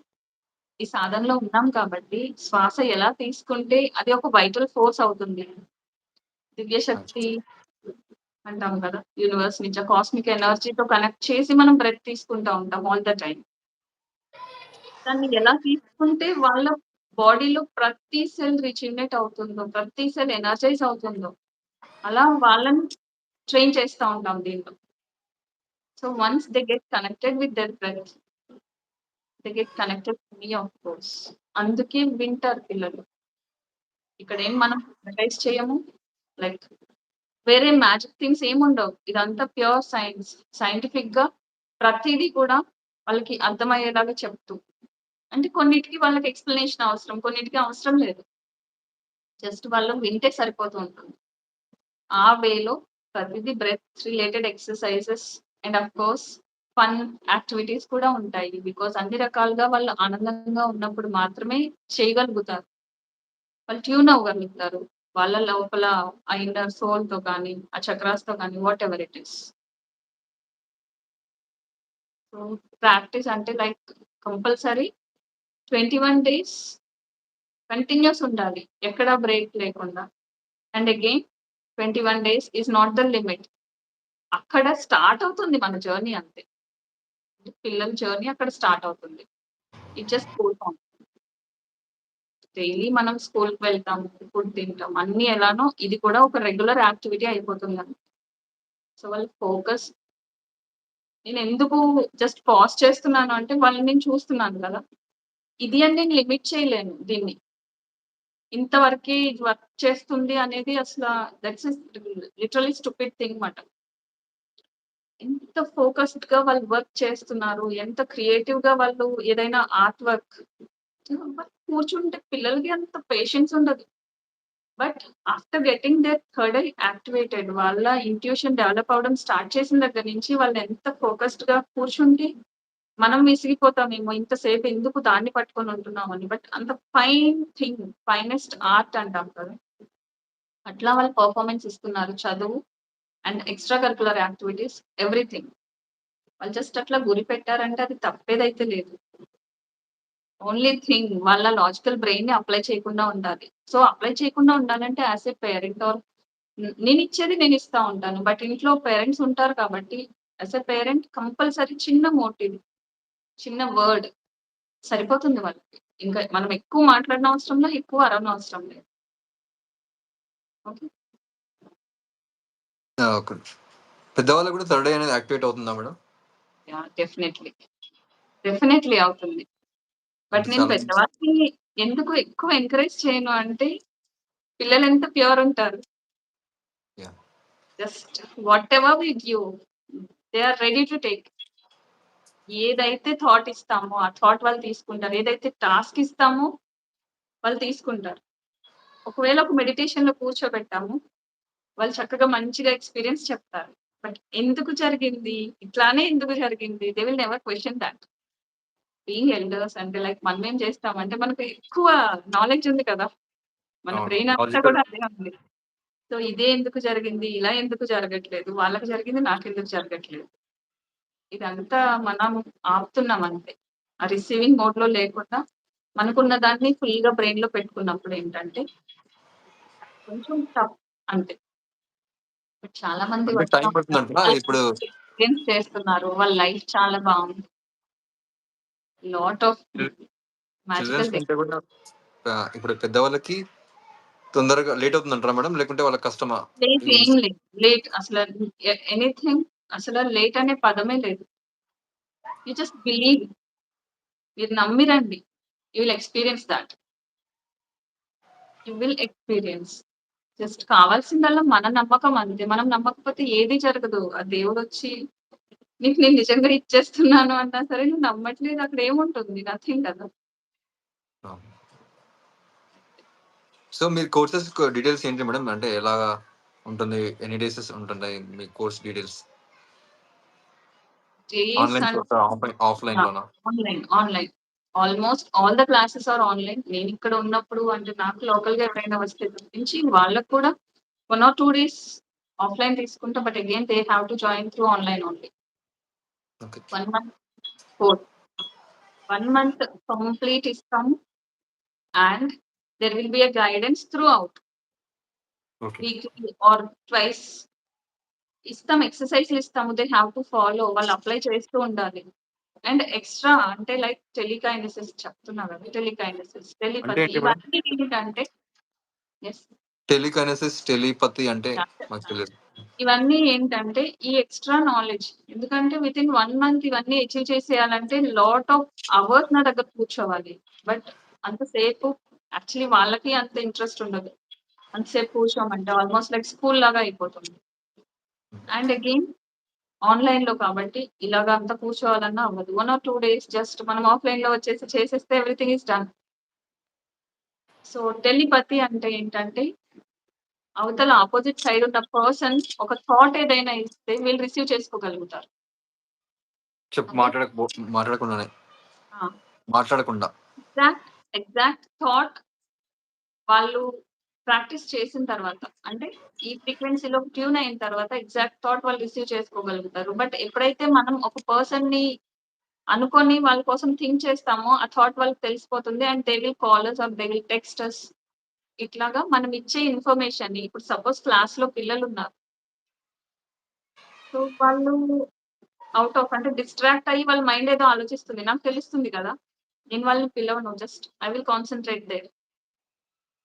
ఈ సాధనలో ఉన్నాం కాబట్టి శ్వాస ఎలా తీసుకుంటే అది ఒక వైటల్ ఫోర్స్ అవుతుంది. దివ్య శక్తి అంటాం కదా! యూనివర్స్ నుంచి ఆ కాస్మిక్ ఎనర్జీతో కనెక్ట్ చేసి మనం బ్రెత్ తీసుకుంటా ఉంటాం ఆల్ ద టైమ్. దాన్ని ఎలా తీసుకుంటే వాళ్ళ బాడీలో ప్రతి సెల్ రిజినెట్ అవుతుందో, ప్రతి సెల్ ఎనర్జైజ్ అవుతుందో, అలా వాళ్ళని ట్రైన్ చేస్తా ఉంటాం దీంట్లో. So, once they get connected with their breath, they get connected to me of course. అందుకే వింటారు పిల్లలు. ఇక్కడేం మనం హిప్నటైజ్ చేయము. లైక్ వేరే మ్యాజిక్ థింగ్స్ ఏముండవు. ఇదంతా ప్యూర్ సైన్స్. సైంటిఫిక్‌గా ప్రతీదీ కూడా వాళ్ళకి అర్థమయ్యేలాగా చెప్తూ. అంటే కొన్నిటికి వాళ్ళకి ఎక్స్‌ప్లనేషన్ అవసరం. కొన్నిటికి అవసరం లేదు. జస్ట్ వాళ్ళు వింటే సరిపోతూ ఉంటుంది. ఆ వేలో ప్రతిదీ breath related exercises and of course fun activities కూడా ఉంటాయి. బికాజ్ అన్ని రకాలుగా వాళ్ళు ఆనందంగా ఉన్నప్పుడు మాత్రమే చేయగలుగుతారు. వాళ్ళు ట్యూన్ అవ్వగలుగుతారు. వాళ్ళ లోపల ఆ ఇన్నర్ సోల్‌తో కానీ, ఆ చక్రాస్‌తో కానీ whatever it is. So, practice అంటే లైక్ కంపల్సరీ 21 డేస్ కంటిన్యూయస్ ఉండాలి. ఎక్కడ బ్రేక్ లేకుండా. And again 21 days is not the limit. అక్కడ స్టార్ట్ అవుతుంది మన జర్నీ అంతే. పిల్లల జర్నీ అక్కడ స్టార్ట్ అవుతుంది. It just goes on. Daily మనం స్కూల్‌కి వెళ్తాము, ఫుడ్ తింటాం. అన్నీ ఎలానో ఇది కూడా ఒక రెగ్యులర్ యాక్టివిటీ అయిపోతుందండి. సో, వాళ్ళ ఫోకస్ నేనెందుకు జస్ట్ పాజ్ చేస్తున్నాను అంటే వాళ్ళని నేను చూస్తున్నాను గదా! ఇది అని నేను లిమిట్ చేయలేను దీన్ని. ఇంతవరకే ఇది వర్క్ చేస్తుంది అనేది దట్స్ లిటరల్లీ స్టూపిడ్ థింగ్ మాట. ఎంత ఫోకస్డ్‌గా వాళ్ళు వర్క్ చేస్తున్నారు. ఎంత క్రియేటివ్‌గా వాళ్ళు ఏదైనా ఆర్ట్ వర్క్ కూర్చుంటే పిల్లలకి అంత పేషెన్స్ ఉండదు. But after getting their third eye activated వాళ్ళ ఇంట్యూషన్ డెవలప్ అవ్వడం స్టార్ట్ చేసిన దగ్గర నుంచి వాళ్ళు ఎంత ఫోకస్డ్‌గా కూర్చుంటే మనం విసిగిపోతామేమో ఇంతసేపు ఎందుకు దాన్ని పట్టుకొని ఉంటున్నామని. బట్ అంత ఫైన్ థింగ్, ఫైనెస్ట్ ఆర్ట్ అంటాం కదా! అట్లా వాళ్ళు పెర్ఫార్మన్స్ ఇస్తున్నారు. చదువు and extra curricular activities everything. వాళ్ళు జస్ట్ అట్లా గురి పెట్టారంటే అది తప్పేదైతే లేదు. ఓన్లీ థింగ్ వాళ్ళ లాజికల్ బ్రెయిన్‌ని అప్లై చేయకుండా ఉండాలి. సో, అప్లై చేయకుండా ఉండాలంటే యాస్ ఎ పేరెంట్ ఆర్ నేనిచ్చేది నేనిస్తా ఉంటాను. బట్ ఇంట్లో పేరెంట్స్ ఉంటారు కాబట్టి యాస్ ఎ పేరెంట్ కంపల్సరీ చిన్న మోటివ్, చిన్న వర్డ్ సరిపోతుంది వాళ్ళకి. ఇంకా మనం ఎక్కువ మాట్లాడనవసరం లేదు, ఎక్కువ అరవనవసరం లేదు. ఓకే. ఓకే. పెద్దవాళ్ళకి కూడా థర్డ్ ఐ అనేది యాక్టివేట్ అవుతుందా మేడం? యాహ్! డెఫినైట్‌లీ. డెఫినైట్‌లీ అవుతుంది. బట్ అంటే నేను చాలా మంది పెద్దవాళ్ళని ఎందుకు ఎక్కువ ఎంకరేజ్ చేయను అంటే పిల్లలెంత ప్యూర్ ఉంటారు. Yeah! Just whatever we give they are ready to take. ఏదైతే థాట్ ఇస్తామో, ఆ థాట్ వాళ్ళు తీసుకుంటారు. ఏదైతే టాస్క్ ఇస్తామో వాళ్ళు తీసుకుంటారు. ఒకవేళ ఒక మెడిటేషన్‌లో కూర్చోబెట్టాము. వాళ్ళు చక్కగా మంచిగా ఎక్స్‌పీరియన్స్ చెప్తారు. బట్ ఎందుకు జరిగింది? ఇట్లానే ఎందుకు జరిగింది? They will never question thought. Being elders అంటే లైక్ మనమేం చేస్తామంటే మనకు ఎక్కువ నాలెడ్జ్ ఉంది కదా! మన అవును. బ్రెయిన్ అంతా లాజికల్ కూడా అదే ఉంది. సో, ఇదే ఎందుకు జరిగింది? ఇలా ఎందుకు జరగట్లేదు? వాళ్ళకి జరిగింది నాకెందుకు జరగట్లేదు? ఇదంతా మనం ఆపుతున్నాం అంతే. ఆ రిసీవింగ్ మోడ్‌లో లేకుండా మనకున్న దాన్ని ఫుల్‌గా బ్రెయిన్‌లో పెట్టుకున్నప్పుడు ఏంటంటే కొంచెం టఫ్ అంతే. బట్ చాలా మంది అంటే వస్తా టైం ఉన్నారు. పడుతుందంటారా? వాళ్ళు ఇప్పుడు ఎక్స్‌పీరియన్స్ చేస్తున్నారు. వాళ్ళ లైఫ్ చాలా బావుంది. Lot of chill children's magical things. కంటే కూడా ఇప్పుడు పెద్దవాళ్ళకి తొందరగా లేట్ అవుతుందంటారా మేడం? లేకుంటే వాళ్ళకి కష్టమా? లేట్ ఈ ఏం లేదు. లేట్ అసల ఎనీథింగ్ అసల లేట్ అనే పదమే లేదు. You just believe. మీరు నమ్మిరండి. You will experience that. You will experience. Just కావాల్సిందల్లా మన నమ్మకం అంతే. మనం నమ్మకపోతే ఏది జరగదు. ఆ దేవుడొచ్చి నీకు నేను నిజంగా ఇచ్చేస్తున్నాను అన్నా సరే నువ్వు నమ్మట్లేదు అక్కడ ఏముంటుంది? నథింగ్ కదా! అవును. సో, మీ కోర్సెస్ డీటెయిల్స్ ఏంటి మేడం? అంటే ఎలాగా ఉంటుంది? ఎన్ని డేసెస్ ఉంటున్నాయి మీ కోర్స్ డీటెయిల్స్? డేస్ ఆన్‌లైన్ అంటే కోర్సా? ఆ! ఆఫ్‌లైన్‌లోనా? Online. Almost all the classes are online. నేనిక్కడ ఉన్నప్పుడు అంటే నాకు లోకల్‌గా ఎవరైనా వస్తే తప్పించి వాళ్ళకి కూడా 1 ఆర్ 2 డేస్ ఆఫ్‌లైన్ తీసుకుంటా. But again they have to join through online only. Okay. 1 month course. 1 month complete ఇస్తాము. And there will be a guidance throughout. Okay. Weekly or twice ఇస్తాం. ఎక్సర్‌సైజ్‌లు ఇస్తాము. They have to follow. వాళ్ళు apply చేస్తూ ఉండాలి. And extra అంటే like telekinesis చెప్తున్నా గదా! టెలికైనెసిస్, అంటే టెలిపతి ఏంటి మేడం? ఇవన్నీ ఏంటంటే యెస్. టెలికైనెసిస్, టెలిపతి అంటే యాహ్! మాకు చెప్తాను. తెలీదు. ఇవన్నీ ఏంటంటే ఈ ఎక్స్‌ట్రా నాలెడ్జ్. ఎందుకంటే వితిన్ 1 మంత్ ఇవన్నీ అచీవ్ చేసేయాలంటే లాట్ ఆఫ్ అవర్స్ నా దగ్గర కూర్చోవాలి. బట్ అంతసేపు యాక్చువల్లీ వాళ్ళకి అంత ఇంట్రెస్ట్ ఉండదు. అంతసేపు కూర్చోమంటే ఆల్‌మోస్ట్ లైక్ స్కూల్ లాగా అయిపోతుంది. అండ్ అగైన్ ఆన్‌లైన్‌లో కాబట్టి ఇలాగ అంతా కూర్చోవాలన్నా అవ్వదు. 1 ఆర్ 2 డేస్ జస్ట్ మనం ఆఫ్‌లైన్‌లో వచ్చేసి చేసేస్తే everything is done. So, telepathy అంటే ఏంటంటే అవతల అపోజిట్ సైడ్ ఉన్న పర్సన్ ఒక థాట్ ఏదైనా ఇస్తే వీళ్ళు రిసీవ్ చేసుకోగలుగుతారు. ఓకే. మాట్లాడకుండానే. ఆ! మాట్లాడకుండా. ఎగ్జాక్ట్, ఎగ్జాక్ట్ థాట్ వాళ్ళు ప్రాక్టీస్ చేసిన తర్వాత అంటే ఈ ఫ్రీక్వెన్సీలో ట్యూన్ అయిన తర్వాత ఎగ్జాక్ట్ థాట్ వాళ్ళు రిసీవ్ చేసుకోగలుగుతారు. బట్ ఎప్పుడైతే మనం ఒక పర్సన్‌ని అనుకోని వాళ్ళ కోసం థింక్ చేస్తామో ఆ థాట్ వాళ్ళకి తెలిసిపోతుంది. And they will call us or they will text us. ఇట్లాగా మనం ఇచ్చే ఇన్ఫర్మేషన్‌ని ఇప్పుడు సపోజ్ క్లాస్‌లో పిల్లలున్నారు. సో, వాళ్ళు ఔట్ ఆఫ్ అంటే డిస్ట్రాక్ట్ అయ్యి వాళ్ళ మైండ్ ఏదో ఆలోచిస్తుంది. నాకు తెలుస్తుంది కదా! నేను వాళ్ళని పిలవను. Just I will concentrate there.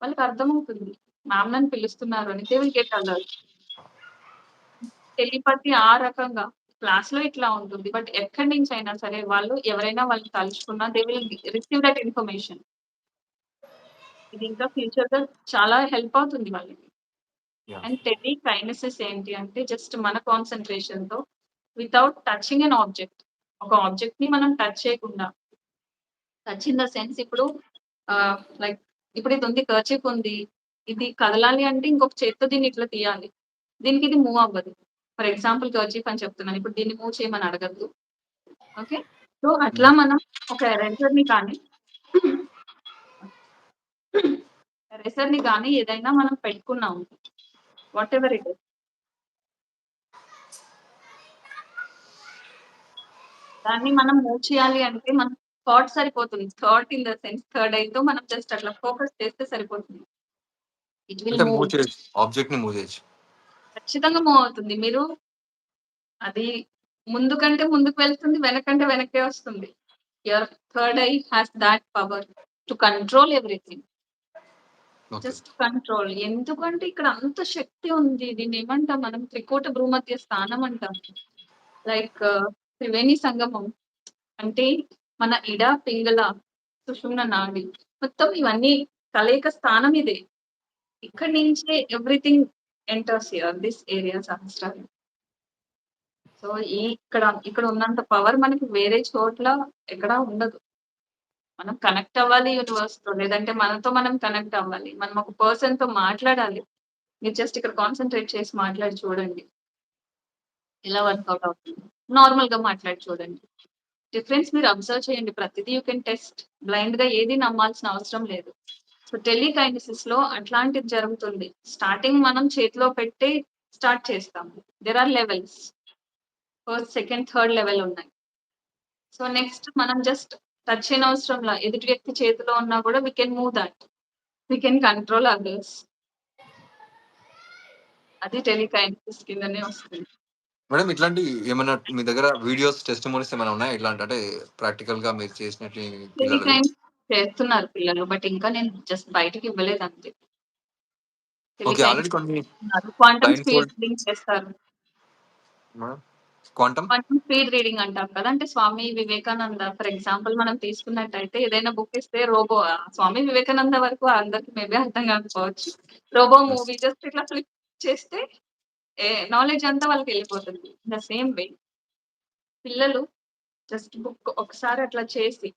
వాళ్ళకి అర్థమవుతుంది. మ్యామ్ నన్ను పిలుస్తున్నారు అని. They will get alert. Telepathy ఆ రకంగా క్లాస్‌లో ఇట్లా ఉంటుంది. బట్ ఎక్కడి నుంచైనా సరే వాళ్ళు ఎవరైనా వాళ్ళని తలుచుకున్నా they will receive that information. ఇది ఇంకా ఫ్యూచర్‌లో చాలా హెల్ప్ అవుతుంది వాళ్ళకి. యాహ్! అండ్ టెలికైనెసిస్ ఏంటి అంటే జస్ట్ మన కాన్సంట్రేషన్‌తో వితౌట్ టచింగ్ ఎన్ ఆబ్జెక్ట్. ఒక ఆబ్జెక్ట్‌ని మనం టచ్ చేయకుండా టచ్ ఇన్ ద సెన్స్ ఇప్పుడు లైక్ ఇప్పుడు ఇది ఉంది కర్చీఫ్ ఉంది. ఇది కదలాలి అంటే ఇంకొక చేత్తో దీన్ని ఇట్లా తీయాలి. దీనికి ఇది మూవ్ అవ్వదు. ఫర్ ఎగ్జాంపుల్ కర్చీఫ్ అని చెప్తున్నాను. ఇప్పుడు దీన్ని మూవ్ చేయమని అడగద్దు. ఓకే. సో, అట్లా మనం ఒక ఎరేజర్‌ని కానీ ఎరేజర్‌ని గానీ ఏదైనా మనం పెట్టుకున్నాము. Whatever it is. దాన్ని మనం మూవ్ చేయాలి అంటే మన థాట్ సరిపోతుంది. Thought in the sense third ఐతో మనం జస్ట్ అట్లా ఫోకస్ చేస్తే సరిపోతుంది. ఇట్ విల్ అంటే మూవ్ మూవ్. చేయొచ్చు. ఆబ్జెక్ట్‌ని మూవ్ చేయొచ్చు. ఖచ్చితంగా మూవ్ అవుతుంది. మీరు అది ముందుకంటే ముందుకు వెళ్తుంది. వెనకంటే వెనక్కే వస్తుంది. Your third I has thought power to control everything. Okay. Just control. ఎందుకంటే ఇక్కడ అంత శక్తి ఉంది. దీన్నేమంటాం మనం త్రికోట భ్రూమధ్య స్థానం అంటాం. లైక్ త్రివేణి సంగమం. అంటే మన ఇడ, పింగళ, సుషుమ్న నాడి మొత్తం ఇవన్నీ కలయిక స్థానం ఇదే. ఇక్కడి నుంచే everything enters here this area సహస్రారం. సో, ఇక్కడ ఉన్నంత పవర్ మనకి వేరే చోట్ల ఎక్కడా ఉండదు. మనం కనెక్ట్ అవ్వాలి యూనివర్స్‌తో. లేదంటే మనతో మనం కనెక్ట్ అవ్వాలి. మనం ఒక పర్సన్‌తో మాట్లాడాలి. మీరు జస్ట్ ఇక్కడ కాన్సంట్రేట్ చేసి మాట్లాడి చూడండి. ఎలా వర్కౌట్ అవుతుంది. నార్మల్‌గా మాట్లాడి చూడండి. డిఫరెన్స్ మీరు అబ్జర్వ్ చేయండి. ప్రతిదీ యూ కెన్ టెస్ట్. బ్లైండ్‌గా ఏది నమ్మాల్సిన అవసరం లేదు. సో, టెలికైనెసిస్‌లో అట్లాంటిది జరుగుతుంది. స్టార్టింగ్ మనం చేతిలో పెట్టే స్టార్ట్ చేస్తాం. There are levels. First, second, third level ఉన్నాయి. సో, నెక్స్ట్ మనం జస్ట్ టచ్ చేయనవసరంలా. ఎదుటి వ్యక్తి చేతిలో ఉన్నా కూడా we can move that. We can control others. అది టెలికైనెసిస్ కిందనే వస్తుంది. మేడం ఇట్లాంటి ఏమన్నా మీ దగ్గర వీడియోస్, టెస్టిమోనీస్ ఏమైనా ఉన్నాయా? ఇట్లాంటి అంటే ప్రాక్టికల్‌గా మీరు చేసినట్టు పిల్లలవి? టెలికైన్ చేస్తున్నారు పిల్లలు. బట్ ఇంకా నేను జస్ట్ బయటకి ఇవ్వలేదు అంతే. ఓకే. టెలికైన్ ఆల్రెడీ కొన్ని చేస్తున్నారు. Quantum blind speed fold reading చేస్తారు. Madam quantum? Quantum speed reading అంటాం కదా! అంటే స్వామి వివేకానంద ఫర్ ఎగ్జాంపుల్ మనం తీసుకున్నట్టయితే ఏదైనా బుక్ ఇస్తే స్వామి వివేకానంద వరకు అందరికి మేబీ అర్థం కాకపోవచ్చు. Robo yes. మూవీ జస్ట్ ఇట్లా ఫ్లిప్ చేస్తే నాలెడ్జ్ అంతా వాళ్ళకెళ్ళిపోతుంది. ఇన్ ద సేమ్ వే పిల్లలు జస్ట్ బుక్ ఒకసారి అట్లా చేసి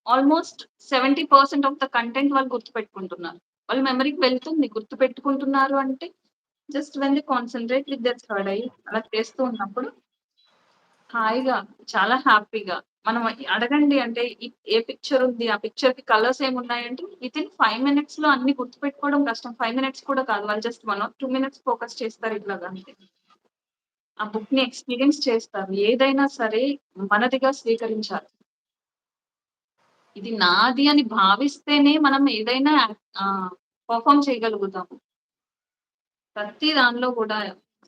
ఆల్‌మోస్ట్ 70% ఆఫ్ ద కంటెంట్ వాళ్ళు గుర్తుపెట్టుకుంటున్నారు. వాళ్ళ మెమరీకి వెళ్తుంది. గుర్తుపెట్టుకుంటున్నారు అంటే just when they concentrate with their third I అలా చేస్తూ ఉన్నప్పుడు హాయిగా చాలా హ్యాపీగా మనం అడగండి అంటే ఏ పిక్చర్ ఉంది? ఆ పిక్చర్‌కి కలర్స్ ఏమున్నాయంటే వితిన్ 5 మినిట్స్‌లో అన్ని గుర్తుపెట్టుకోవడం కష్టం. 5 మినిట్స్ కూడా కాదు. వాళ్ళు జస్ట్ 1 ఆర్ 2 మినిట్స్ ఫోకస్ చేస్తారు ఇట్లాగా అంతే. ఆ బుక్‌ని ఎక్స్‌పీరియన్స్ చేస్తారు. ఏదైనా సరే మనదిగా స్వీకరించాలి. ఇది నాది అని భావిస్తేనే మనం ఏదైనా పెర్ఫార్మ్ చేయగలుగుతాము. ప్రతి దానిలో కూడా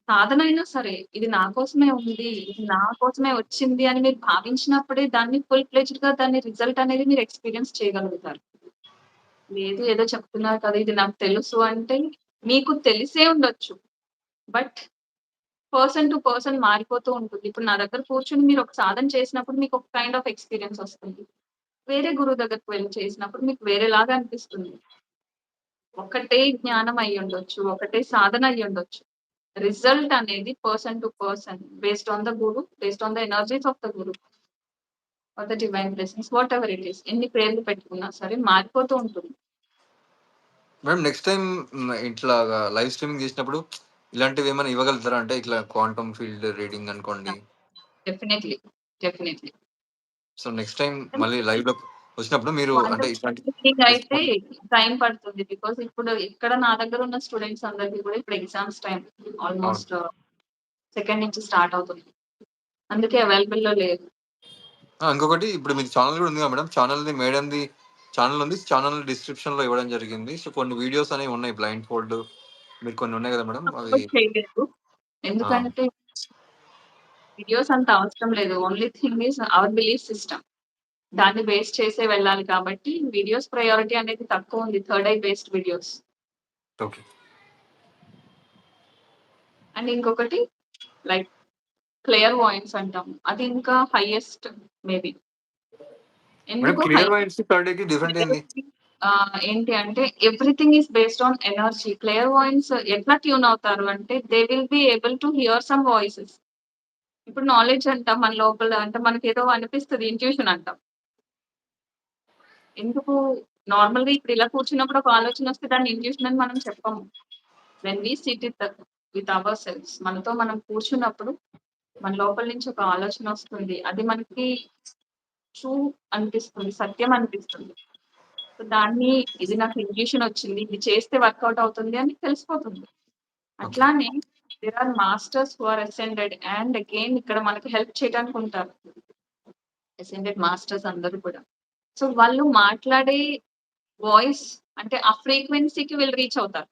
సాధనైనా సరే ఇది నా కోసమే ఉంది. ఇది నా కోసమే వచ్చింది అని మీరు భావించినప్పుడే దాన్ని ఫుల్ ఫ్లెడ్జ్డ్‌గా దాని రిజల్ట్ అనేది మీరు ఎక్స్‌పీరియన్స్ చేయగలుగుతారు. లేదు ఏదో చెప్తున్నారు కదా! ఇది నాకు తెలుసు అంటే మీకు తెలిసే ఉండొచ్చు. బట్ పర్సన్ టు పర్సన్ మారిపోతూ ఉంటుంది. ఇప్పుడు నా దగ్గర కూర్చొని మీరు ఒక సాధన చేసినప్పుడు మీకు ఒక కైండ్ ఆఫ్ ఎక్స్‌పీరియన్స్ వస్తుంది. వేరే గురువు దగ్గరికి వెళ్లి చేసినప్పుడు మీకు వేరేలాగా అనిపిస్తుంది. ఒకటే జ్ఞానం అయ్యుండొచ్చు. ఒకటే సాధన అయ్యుండొచ్చు. రిజల్ట్ అనేది person to person based on the guru, based on the energies of the guru or the divine blessings whatever it is. ఎన్ని పేర్లు పెట్టుకున్నా సరే మారిపోతూ ఉంటుంది. మేడం నెక్స్ట్ టైమ్ ఇట్లాగా లైవ్ స్ట్రీమింగ్ చేసినప్పుడు ఇలాంటివేమైనా ఇవ్వగలుగుతారా? అంటే ఇట్లా క్వాంటమ్ ఫీల్డ్ రీడింగ్ అనుకోండి. Yeah! Definitely. Definitely. So next time మళ్ళీ లైవ్‌లో వచ్చినప్పుడు మీరు అంటే క్వాంటమ్ ఇట్లాంటి రీడింగ్ అయితే టెస్టిమోనీ టైం పడుతుంది. బికాజ్ ఇప్పుడు ఇక్కడ నా దగ్గర ఉన్న స్టూడెంట్స్ అందరికి కూడా ఇప్పుడు ఎగ్జామ్స్ టైమ్. అవును. ఆల్‌మోస్ట్ సెకండ్ నుంచి స్టార్ట్ అవుతుంది. అందుకే అవైలబుల్‌లో లేదు. ఇంకొకటి ఇప్పుడు మీకు ఛానెల్ కూడా ఉంది కదా మేడం. మేడంది ఛానెల్ ఉంది. ఛానెల్ డిస్క్రిప్షన్‌లో ఇవ్వడం జరిగింది. సో కొన్ని వీడియోస్ అనేవి ఉన్నాయి బ్లైండ్ ఫోల్డ్ మీరు కొన్ని ఉన్నాయి కదా మేడం. అవి అప్‌లోడ్ చేయలేదు. ఆ! ఎందుకంటే వీడియోస్ అంత అవసరం లేదు. Only thing is our belief system. దాన్ని బేస్ చేసే వెళ్ళాలి కాబట్టి వీడియోస్ ప్రయారిటీ అనేది తక్కువుంది. Third eye based videos. Okay. And ఇంకొకటి లైక్ క్లియర్ వాయిన్స్ అంటాం. అది ఇంకా హైయెస్ట్ మేబీ. మేడం ఎందుకు క్లియర్ వాయిస్ థర్డ్ డేకి డిఫరెంట్ ఏంది? ఏంటి అంటే everything is based on energy. Clairvoyance ఎట్లా ట్యూన్ అవుతారు అంటే they will be able to hear some voices. ఇప్పుడు నాలెడ్జ్ అంటాం మన లోపల అంటే మనకేదో అనిపిస్తది ఇంట్యూషన్ అంటాం. ఎందుకు నార్మల్‌గా ఇప్పుడు ఇలా కూర్చున్నప్పుడు ఒక ఆలోచన వస్తే దాన్ని ఇంట్యూషన్ అని మనం చెప్పము. When we sit with our selves మనతో మనం కూర్చున్నప్పుడు మన లోపల నుంచి ఒక ఆలోచన వస్తుంది. అది మనకి ట్రూ అనిపిస్తుంది. సత్యం అనిపిస్తుంది. సో, దాన్ని ఇది నాకు ఇంట్యూషన్ వచ్చింది. ఇది చేస్తే వర్కౌట్ అవుతుంది అని తెలిసిపోతుంది. ఓకే. అట్లానే there are masters who are ascended and again ఇక్కడ మనకి హెల్ప్ చేయడానికి ఉంటారు. అసెండెడ్ మాస్టర్స్ అందరూ కూడా. సో, వాళ్ళు మాట్లాడే వాయిస్ అంటే ఆ ఫ్రీక్వెన్సీకి వీళ్ళు రీచ్ అవుతారు.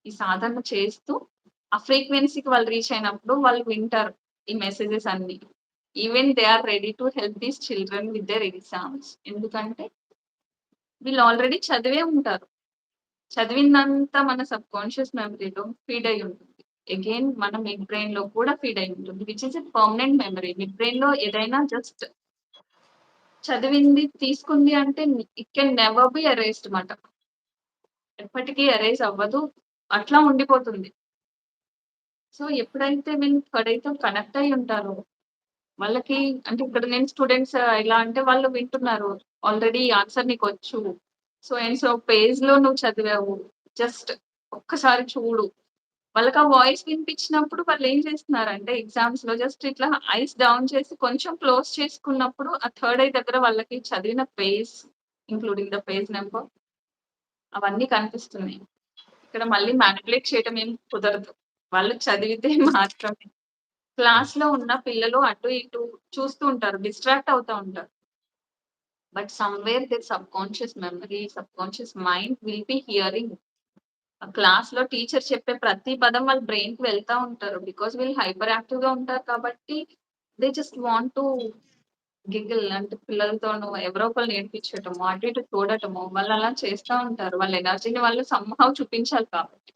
ఈ సాధన చేస్తూ ఆ ఫ్రీక్వెన్సీకి వాళ్ళు రీచ్ అయినప్పుడు వాళ్ళు వింటారు ఈ మెసేజెస్ అన్నీ. Even they are ready to help these children with their exams. ఎందుకంటే వీళ్ళు ఆల్రెడీ చదివే ఉంటారు. చదివిందంతా మన సబ్‌కాన్షియస్ మెమరీలో ఫీడ్ అయ్యి ఉంటుంది. అగైన్ మన మిడ్ బ్రెయిన్‌లో కూడా ఫీడ్ అయ్యి ఉంటుంది. Which is a permanent memory. Mid బ్రెయిన్‌లో ఏదైనా జస్ట్ చదివింది తీసుకుంది అంటే it can never be erased మాట. ఎప్పటికీ ఎరేజ్ అవ్వదు. అట్లా ఉండిపోతుంది. సో, ఎప్పుడైతే వీళ్ళు ఎక్కడైతే కనెక్ట్ అయ్యి ఉంటారో వాళ్ళకి అంటే ఇక్కడ నేను స్టూడెంట్స్ ఎలా అంటే వాళ్ళు వింటున్నారు. ఆల్రెడీ ఆన్సర్ నీకొచ్చు. సో అండ్ సో పేజ్‌లో నువ్వు చదివావు. జస్ట్ ఒక్కసారి చూడు. వాళ్ళకి ఆ వాయిస్ వినిపించినప్పుడు వాళ్ళేం చేస్తున్నారంటే ఎగ్జామ్స్‌లో జస్ట్ ఇట్లా ఐస్ డౌన్ చేసి కొంచెం క్లోజ్ చేసుకున్నప్పుడు ఆ థర్డ్ ఐ దగ్గర వాళ్ళకి చదివిన page including the page number అవన్నీ కనిపిస్తున్నాయి. ఇక్కడ మళ్ళీ మానిప్యులేట్ చేయడం ఏం కుదరదు. వాళ్ళు చదివితే మాత్రమే. క్లాస్‌లో ఉన్న పిల్లలు అటు ఇటు చూస్తూ ఉంటారు. డిస్ట్రాక్ట్ అవుతా ఉంటారు. But somewhere their subconscious memory, subconscious mind will be hearing. ఆ క్లాస్‌లో టీచర్ చెప్పే ప్రతి పదం వాళ్ళ బ్రెయిన్‌కి వెళ్తా ఉంటారు. బికాజ్ వీళ్ళు హైపర్ యాక్టివ్‌గా ఉంటారు కాబట్టి they just want to giggle అంటే పిల్లలతోనో ఎవరో ఒకళ్ళని ఏడిపించటమో, అటు ఇటు చూడటమో వాళ్ళు అలా చేస్తా ఉంటారు. వాళ్ళ ఎనర్జీని వాళ్ళు సమ్‌హౌ చూపించాలి కాబట్టి.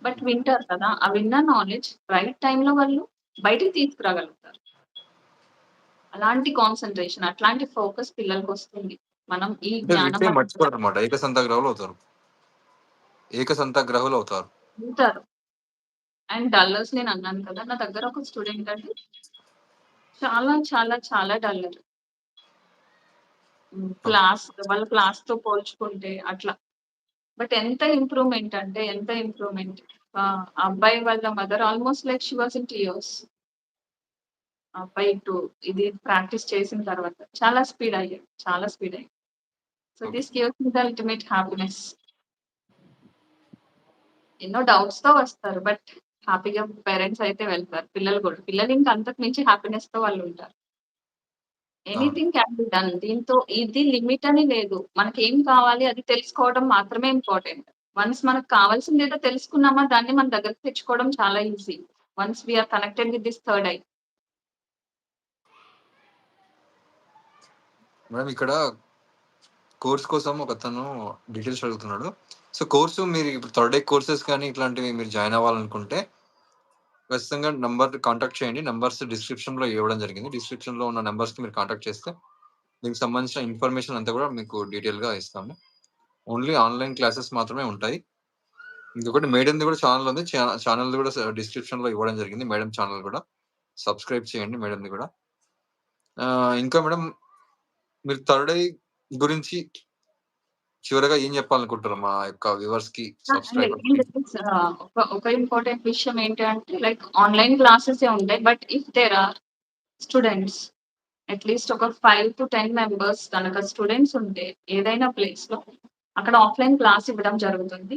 బట్ వింటారు కదా! ఆ విన్న నాలెడ్జ్ రైట్ టైమ్‌లో వాళ్ళు బయటికి తీసుకురాగలుగుతారు. అలాంటి కాన్సంట్రేషన్, అట్లాంటి ఫోకస్ పిల్లలకొస్తుంది. మనం ఈ అంటే జ్ఞానం వింటే మనం మర్చిపోరనమాట. ఏకసంథగ్రహులవుతారు. ఏకసంథగ్రహులవుతారు. చదువుతారు. అండ్ డల్లర్స్ నేనన్నాను కదా! నా దగ్గర ఒక స్టూడెంట్ అండి చాలా, చాలా, చాలా డల్లర్. ఓకే. వాళ్ళ క్లాస్‌తో పోల్చుకుంటే అట్లా. బట్ ఎంత ఇంప్రూవ్‌మెంట్ అంటే ఎంత ఇంప్రూవ్‌మెంట్. ఆ అబ్బాయి వాళ్ళ mother almost like she was in tears. ఆ అబ్బాయి ఇది ప్రాక్టీస్ చేసిన తర్వాత. చాలా స్పీడ్ అయ్యాడు. చాలా స్పీడ్ అయ్యాడు. So okay. This gives me the ultimate happiness. ఎన్నో డౌట్స్‌తో వస్తారు. బట్ హ్యాపీగా పేరెంట్స్ అయితే వెళ్తారు. పిల్లలు కూడా. పిల్లలు ఇంకా అంతకు మించి హ్యాపీనెస్‌తో వాళ్ళుంటారు. అవును. Anything can be done. దీంతో ఇది లిమిట్ అని లేదు. మనకేం కావాలి అది తెలుసుకోవడం మాత్రమే ఇంపార్టెంట్. వన్స్ మనకు కావాల్సిందేదో తెలుసుకున్నామా దాన్ని మన దగ్గరికి తెచ్చుకోవడం చాలా easy. Once we are connected with this third eye. Madam ఇక్కడ కోర్స్ కోసం ఒకతను డీటెయిల్స్ అడుగుతున్నాడు. సో, కోర్సు మీరు ఇప్పుడు థర్డ్ డే కోర్సెస్ కానీ ఇట్లాంటివి మీరు జాయిన్ అవ్వాలనుకుంటే ఖచ్చితంగా నంబర్ కాంటాక్ట్ చేయండి. నంబర్స్ డిస్క్రిప్షన్‌లో ఇవ్వడం జరిగింది. డిస్క్రిప్షన్‌లో ఉన్న నంబర్స్‌కి మీరు కాంటాక్ట్ చేస్తే దీనికి సంబంధించిన ఇన్ఫర్మేషన్ అంతా కూడా మీకు డీటెయిల్‌గా ఇస్తాము. ఓన్లీ ఆన్‌లైన్ క్లాసెస్ మాత్రమే ఉంటాయి. ఇంకొకటి మేడంది కూడా ఛానెల్ ఉంది. ఛానెల్‌ది కూడా డిస్క్రిప్షన్‌లో ఇవ్వడం జరిగింది. మేడం ఛానెల్ కూడా. సబ్స్క్రైబ్ చేయండి మేడంది కూడా. ఇంకా మేడం మీరు థర్డ్ ఐ గురించి చివరగా ఏం చెప్పాలనుకుంటారు మా యొక్క వ్యూవర్స్‌కి, అండ్ సబ్స్క్రైబర్స్‌కి? ఒక ఇంపార్టెంట్ విషయం ఏంటి అంటే లైక్ ఆన్‌లైన్ క్లాసెసే ఉంటాయి. But if there are students at least ఒక 5-10 మెంబర్స్ గనక స్టూడెంట్స్ ఉంటే ఏదైనా ప్లేస్‌లో అక్కడ ఆఫ్‌లైన్ క్లాస్ ఇవ్వడం జరుగుతుంది.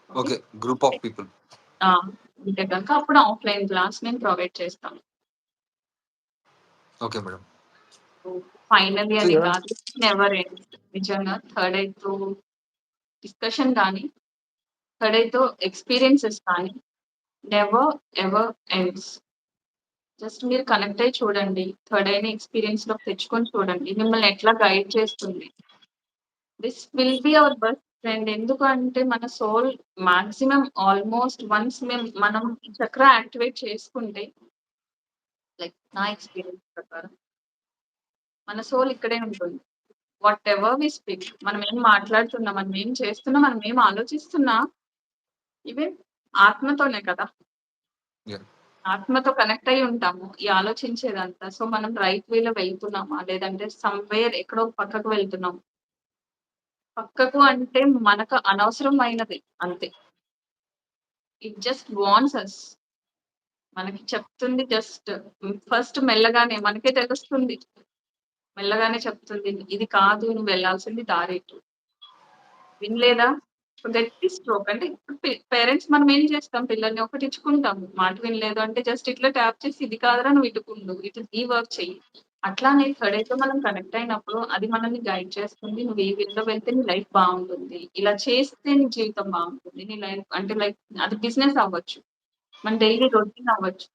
Okay. Okay. Group of people. ఆ! ఉంటే గనక అప్పుడు ఆఫ్‌లైన్ క్లాస్ మేము ప్రొవైడ్ చేస్తాం. Okay madam. So, finally so, అని కాదు. Never ends. నిజంగా థర్డ్ ఐతో డిస్కషన్ గాని, థర్డ్ ఐతో ఎక్స్‌పీరియన్సెస్ కానీ నెవర్ ఎవర్ ఎండ్స్. జస్ట్ మీరు కనెక్ట్ అయ్యి చూడండి. థర్డ్ ఐని ఎక్స్‌పీరియన్స్‌లోకి తెచ్చుకొని చూడండి. మిమ్మల్ని ఎట్లా గైడ్ చేస్తుంది. This will be our best friend. ఎందుకు అంటే మన సోల్ మాక్సిమం ఆల్‌మోస్ట్ వన్స్ మనం ఈ చక్ర యాక్టివేట్ చేసుకుంటే లైక్ నా ఎక్స్‌పీరియన్స్ ప్రకారం మన సోల్ ఇక్కడే ఉంటుంది. వాటెవర్ వి స్పీక్ మనం ఏం మాట్లాడుతున్నా, మనం ఏం చేస్తున్నా, మనం ఏం ఆలోచిస్తున్నా ఈవెన్ ఆత్మతోనే కదా! యాహ్! ఆత్మతో కనెక్ట్ అయ్యి ఉంటాము. ఈ ఆలోచించేదంతా. సో, మనం రైట్ వేలో వెళ్తున్నామా? లేదంటే సమ్‌వేర్ ఎక్కడో పక్కకు వెళ్తున్నాం. పక్కకు అంటే మనకు అనవసరమైనది అంతే. ఇట్ జస్ట్ వార్న్స్ అస్. మనకి చెప్తుంది జస్ట్ ఫస్ట్ మెల్లగానే మనకే తెలుస్తుంది. మెల్లగానే చెప్తుంది. ఇది కాదు నువ్వు వెళ్ళాల్సింది దారిటు. వినలేదా? గట్టి స్ట్రోక్ అంటే ఇప్పుడు పేరెంట్స్ మనం ఏం చేస్తాం పిల్లల్ని ఒకటిచ్చుకుంటాము. మాట వినలేదు అంటే జస్ట్ ఇట్లా ట్యాప్ చేసి ఇది కాదురా నువ్వు ఇటుకుండు. ఇటు ఈ వర్క్ చెయ్యి. అట్లానే థర్డ్ ఐతో మనం కనెక్ట్ అయినప్పుడు అది మనల్ని గైడ్ చేస్తుంది. నువ్వు ఈ వేలో వెళ్తే నీ లైఫ్ బావుంటుంది. ఇలా చేస్తే నీ జీవితం బావుంటుంది. నీ లైఫ్ అంటే లైక్ అది బిజినెస్ అవ్వచ్చు. మన డైలీ రొటీన్ అవ్వచ్చు.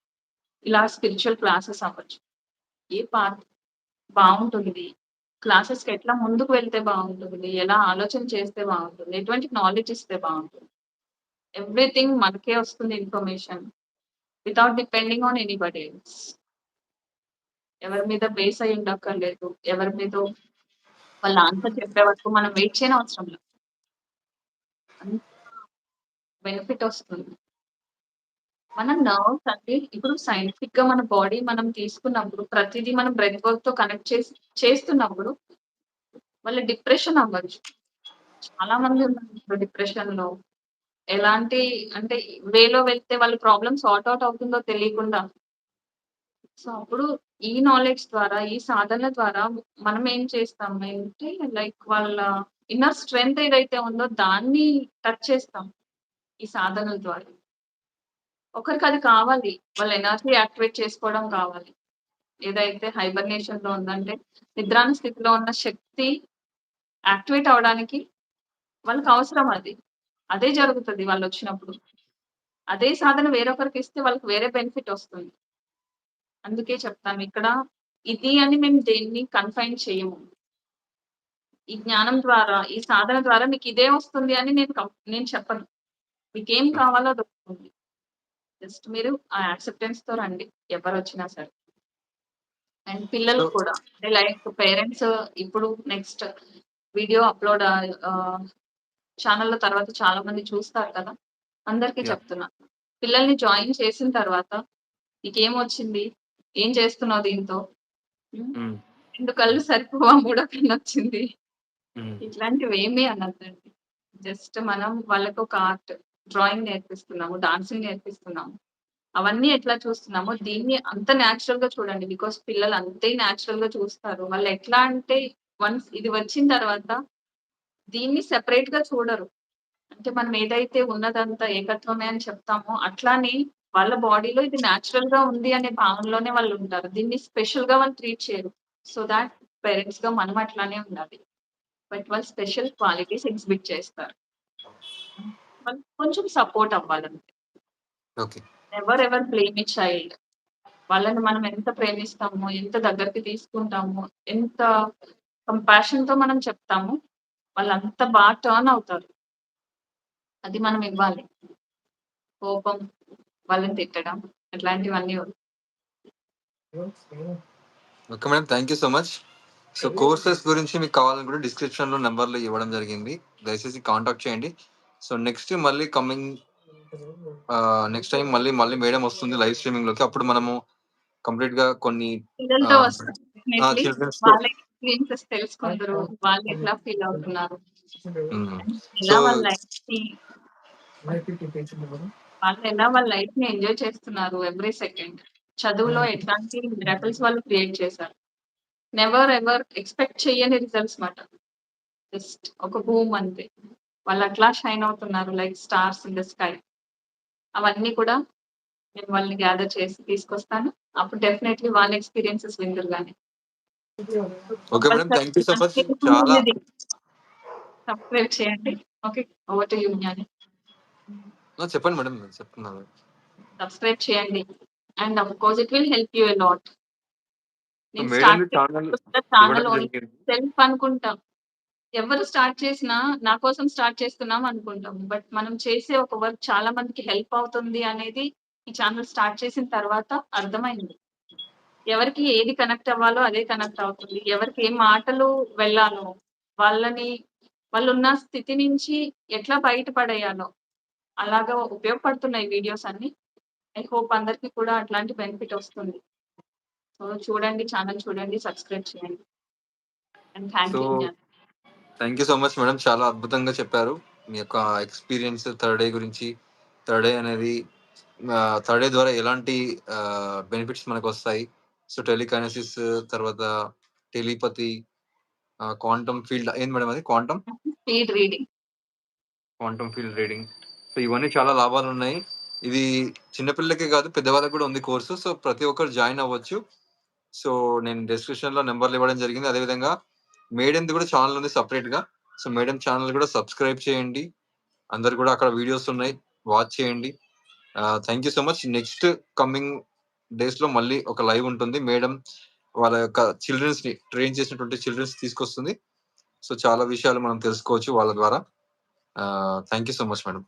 ఇలా స్పిరిచ్యువల్ క్లాసెస్ అవ్వచ్చు. ఏ పాత్ బావుంటుంది. క్లాసెస్‌కి ఎట్లా ముందుకు వెళ్తే బావుంటుంది. ఎలా ఆలోచన చేస్తే బావుంటుంది. ఎటువంటి నాలెడ్జ్ ఇస్తే బావుంటుంది. ఎవ్రీథింగ్ మనకే వస్తుంది information. Without depending on anybody else. ఎవరి మీద బేస్ అయ్యి ఉండక్కర్లేదు. ఎవరి మీదో వాళ్ళ ఆన్సర్ చెప్పే వరకు మనం వెయిట్ చేయనవసరం లేదు. అంత బెనిఫిట్ వస్తుంది. మన నర్వ్స్ అంటే ఇప్పుడు సైంటిఫిక్‌గా మన బాడీ మనం తీసుకున్నప్పుడు ప్రతిదీ మనం బ్రెత్ వర్క్‌తో కనెక్ట్ చేస్తున్నప్పుడు వాళ్ళు డిప్రెషన్ అవ్వచ్చు. చాలా మంది ఉన్నారు ఇప్పుడు డిప్రెషన్‌లో. ఎలాంటి అంటే వేలో వెళ్తే వాళ్ళ ప్రాబ్లమ్ సార్ట్ ఔట్ అవుతుందో తెలియకుండా. సో, అప్పుడు ఈ నాలెడ్జ్ ద్వారా, ఈ సాధన ద్వారా మనం ఏం చేస్తామంటే లైక్ వాళ్ళ ఇన్నర్ స్ట్రెంత్ ఏదైతే ఉందో దాన్ని టచ్ చేస్తాం. ఈ సాధనల ద్వారా. ఒకరికది కావాలి. వాళ్ళ ఎనర్జీ యాక్టివేట్ చేసుకోవడం కావాలి. ఏదైతే హైబర్నేషన్‌లో ఉందంటే నిద్రాణ స్థితిలో ఉన్న శక్తి యాక్టివేట్ అవ్వడానికి వాళ్ళకవసరం అది. అదే జరుగుతది వాళ్ళొచ్చినప్పుడు. అదే సాధన వేరొకరికిస్తే వాళ్ళకి వేరే బెనిఫిట్ ఒస్తుంది. అందుకే చెప్తాను ఇక్కడ ఇది అని మేము దేన్ని కన్‌ఫైన్ చేయము. ఈ జ్ఞానం ద్వారా, ఈ సాధన ద్వారా మీకిదే వస్తుంది అని నేను చెప్పను. మీకేం కావాలో దొరుకుతుంది. జస్ట్ మీరు ఆ యాక్సెప్టెన్స్‌తో రండి ఎవరొచ్చినా సరే. అండ్ సో పిల్లలు కూడా అంటే లైక్ పేరెంట్స్ ఇప్పుడు నెక్స్ట్ వీడియో అప్‌లోడ్ ఛానెల్‌లో తర్వాత చాలా మంది చూస్తారు కదా! అందరికీ యాహ్! చెప్తున్నా. పిల్లల్ని జాయిన్ చేసిన తర్వాత నీకేమొచ్చింది? ఏం చేస్తున్నావు దీంతో? హ్మ్. హ్మ్. 2 కళ్ళు సరిపోవా? మూడో కన్నొచ్చింది. హ్మ్. ఇట్లాంటివేమీ అనొద్దండి. జస్ట్ మనం వాళ్ళకొక ఆర్ట్, డ్రాయింగ్ నేర్పిస్తున్నాము, డాన్సింగ్ నేర్పిస్తున్నాము. అవన్నీ ఎట్లా చూస్తున్నామో దీన్ని అంత నేచురల్‌గా చూడండి. బికాజ్ పిల్లలు అంతే నేచురల్‌గా చూస్తారు. వాళ్ళెట్లా అంటే వన్స్ ఇది వచ్చిన తర్వాత దీన్ని సెపరేట్‌గా చూడరు. అంటే మనం ఏదైతే ఉన్నదంతా ఏకత్వమే అని చెప్తామో అట్లానే వాళ్ళ బాడీలో ఇది నేచురల్‌గా ఉంది అనే భావనలోనే వాళ్ళుంటారు. దీన్ని స్పెషల్‌గా వాళ్ళు ట్రీట్ చేయరు. సో థాట్ పేరెంట్స్‌గా మనం అట్లానే ఉండాలి. బట్ వాళ్ళు స్పెషల్ క్వాలిటీస్ ఎగ్జిబిట్ చేస్తారు. వాళ్ళు కొంచెం సపోర్ట్ అవ్వాలంతే. Okay. Never ever blame a child. వాళ్ళని మనం ఎంత ప్రేమిస్తామో, ఎంత దగ్గరికి తీసుకుంటామో, ఎంత కంపాషన్‌తో మనం చెప్తామో, వాళ్ళంత టర్న్ అవుతారు. అది మనం ఇవ్వాలి. కోపం, వాళ్ళని తిట్టడం అట్లాంటివన్నీ వద్దు. Okay madam. Thank you so much. So courses గురించి మీకు కావాలనుకుంటే డిస్క్రిప్షన్‌లో నంబర్‌లు ఇవ్వడం జరిగింది. దయచేసి కాంటాక్ట్ చేయండి. సో నెక్స్ట్ మళ్ళీ నెక్స్ట్ టైమ్ మళ్ళీ మేడం వస్తుంది లైవ్ స్ట్రీమింగ్‌లోకి. అప్పుడు మనము కంప్లీట్‌గా కొన్ని పిల్లలతో ఆహ్, వస్తారు డెఫినైట్‌లీ. చిల్డ్రన్స్‌తో వాళ్ళ ఎక్స్‌పీరియన్సెస్ తెలుసుకుందురు. వాళ్ళు ఎట్లా ఫీల్ అవుతున్నారు. హ్మ్. అండ్ సో ఎలా వాళ్ళ లైఫ్‌ని ఎంజాయ్ చేస్తున్నారు ఎవ్రీ సెకండ్. చదువులో ఎట్లాంటి మిరాకిల్స్ వాళ్ళు క్రియేట్ చేశారు. నెవర్ ఎవర్ ఎక్స్‌పెక్ట్ చెయ్యని రిజల్ట్స్ మాట. జస్ట్ ఒక బూమ్ అంతే. వాళ్ళట్లా షైన్ అవుతున్నారు like stars in the sky. అవన్నీ కూడా నేను వాళ్ళని గ్యాదర్ చేసి తీసుకొస్తాను. అప్పుడు డెఫినైట్‌లీ వాళ్ళ ఎక్స్‌పీరియన్సెస్ విందురు గాని. Okay madam. Thank you compulsory so much. మనకి చాలా ముందుది సబ్స్క్రైబ్ చేయండి. ఓకే. ఓవర్ టు యూ జ్ఞాని. చెప్పండి మేడం. చెప్తున్నారు. సబ్స్క్రైబ్ చేయండి. And of course it will help you a lot. So నేను స్టార్ట్ మేడంది ఛానెల్ చేసిన ఇవ్వడం ఛానెల్ ఓన్లీ జరిగింది. సెల్ఫ్ అనుకుంటాం. ఎవరు స్టార్ట్ చేసినా నా కోసం స్టార్ట్ చేస్తున్నాం అనుకుంటాం. బట్ మనం చేసే ఒక వర్క్ చాలా మందికి హెల్ప్ అవుతుంది అనేది ఈ ఛానెల్ స్టార్ట్ చేసిన తర్వాత అర్థమైంది. ఎవరికి ఏది కనెక్ట్ అవ్వాలో అదే కనెక్ట్ అవుతుంది. ఎవరికి ఏ మాటలు వెళ్ళాలో, వాళ్ళని వాళ్ళున్న స్థితి నుంచి ఎట్లా బయటపడేయాలో అలాగా ఉపయోగపడుతున్నాయి వీడియోస్ అన్నీ. ఐ హోప్ అందరికి కూడా అట్లాంటి బెనిఫిట్ వస్తుంది. సో చూడండి, ఛానల్ చూడండి, సబ్స్క్రైబ్ చేయండి. And thank so you Gyan. Thank you so much madam. చాలా అద్భుతంగా చెప్పారు. మీ యొక్క ఎక్స్‌పీరియన్స్ థర్డ్ ఐ గురించి. థర్డ్ ఐ అనేది థర్డ్ ఐ ద్వారా ఎలాంటి బెనిఫిట్స్ మనకొస్తాయి. సో టెలికైనెసిస్, తర్వాత టెలిపతి, క్వాంటమ్ ఫీల్డ్ ఏంది మేడం అది? Speed reading. Quantum field reading. So ఇవన్నీ చాలా లాభాలున్నాయి. ఇది చిన్న పిల్లలకే కాదు, పెద్దవాళ్ళకి కూడా ఉంది కోర్సు. సో ప్రతి ఒక్కరు జాయిన్ అవ్వచ్చు. సో నేను డిస్క్రిప్షన్‌లో నంబర్‌లు ఇవ్వడం జరిగింది. అదేవిధంగా మేడంది కూడా ఛానెల్ ఉంది సెపరేట్‌గా. సో మేడం ఛానెల్ కూడా సబ్స్క్రైబ్ చేయండి. అందరూ కూడా అక్కడ వీడియోస్ ఉన్నాయి. వాచ్ చేయండి. Thank you so much. Next coming డేస్‌లో మళ్ళీ ఒక లైవ్ ఉంటుంది. మేడం వాళ్ళ యొక్క చిల్డ్రన్స్‌ని ట్రైన్ చేసినటువంటి చిల్డ్రన్స్ తీసుకొస్తుంది. సో చాలా విషయాలు మనం తెలుసుకోవచ్చు వాళ్ళ ద్వారా. Thank you so much madam.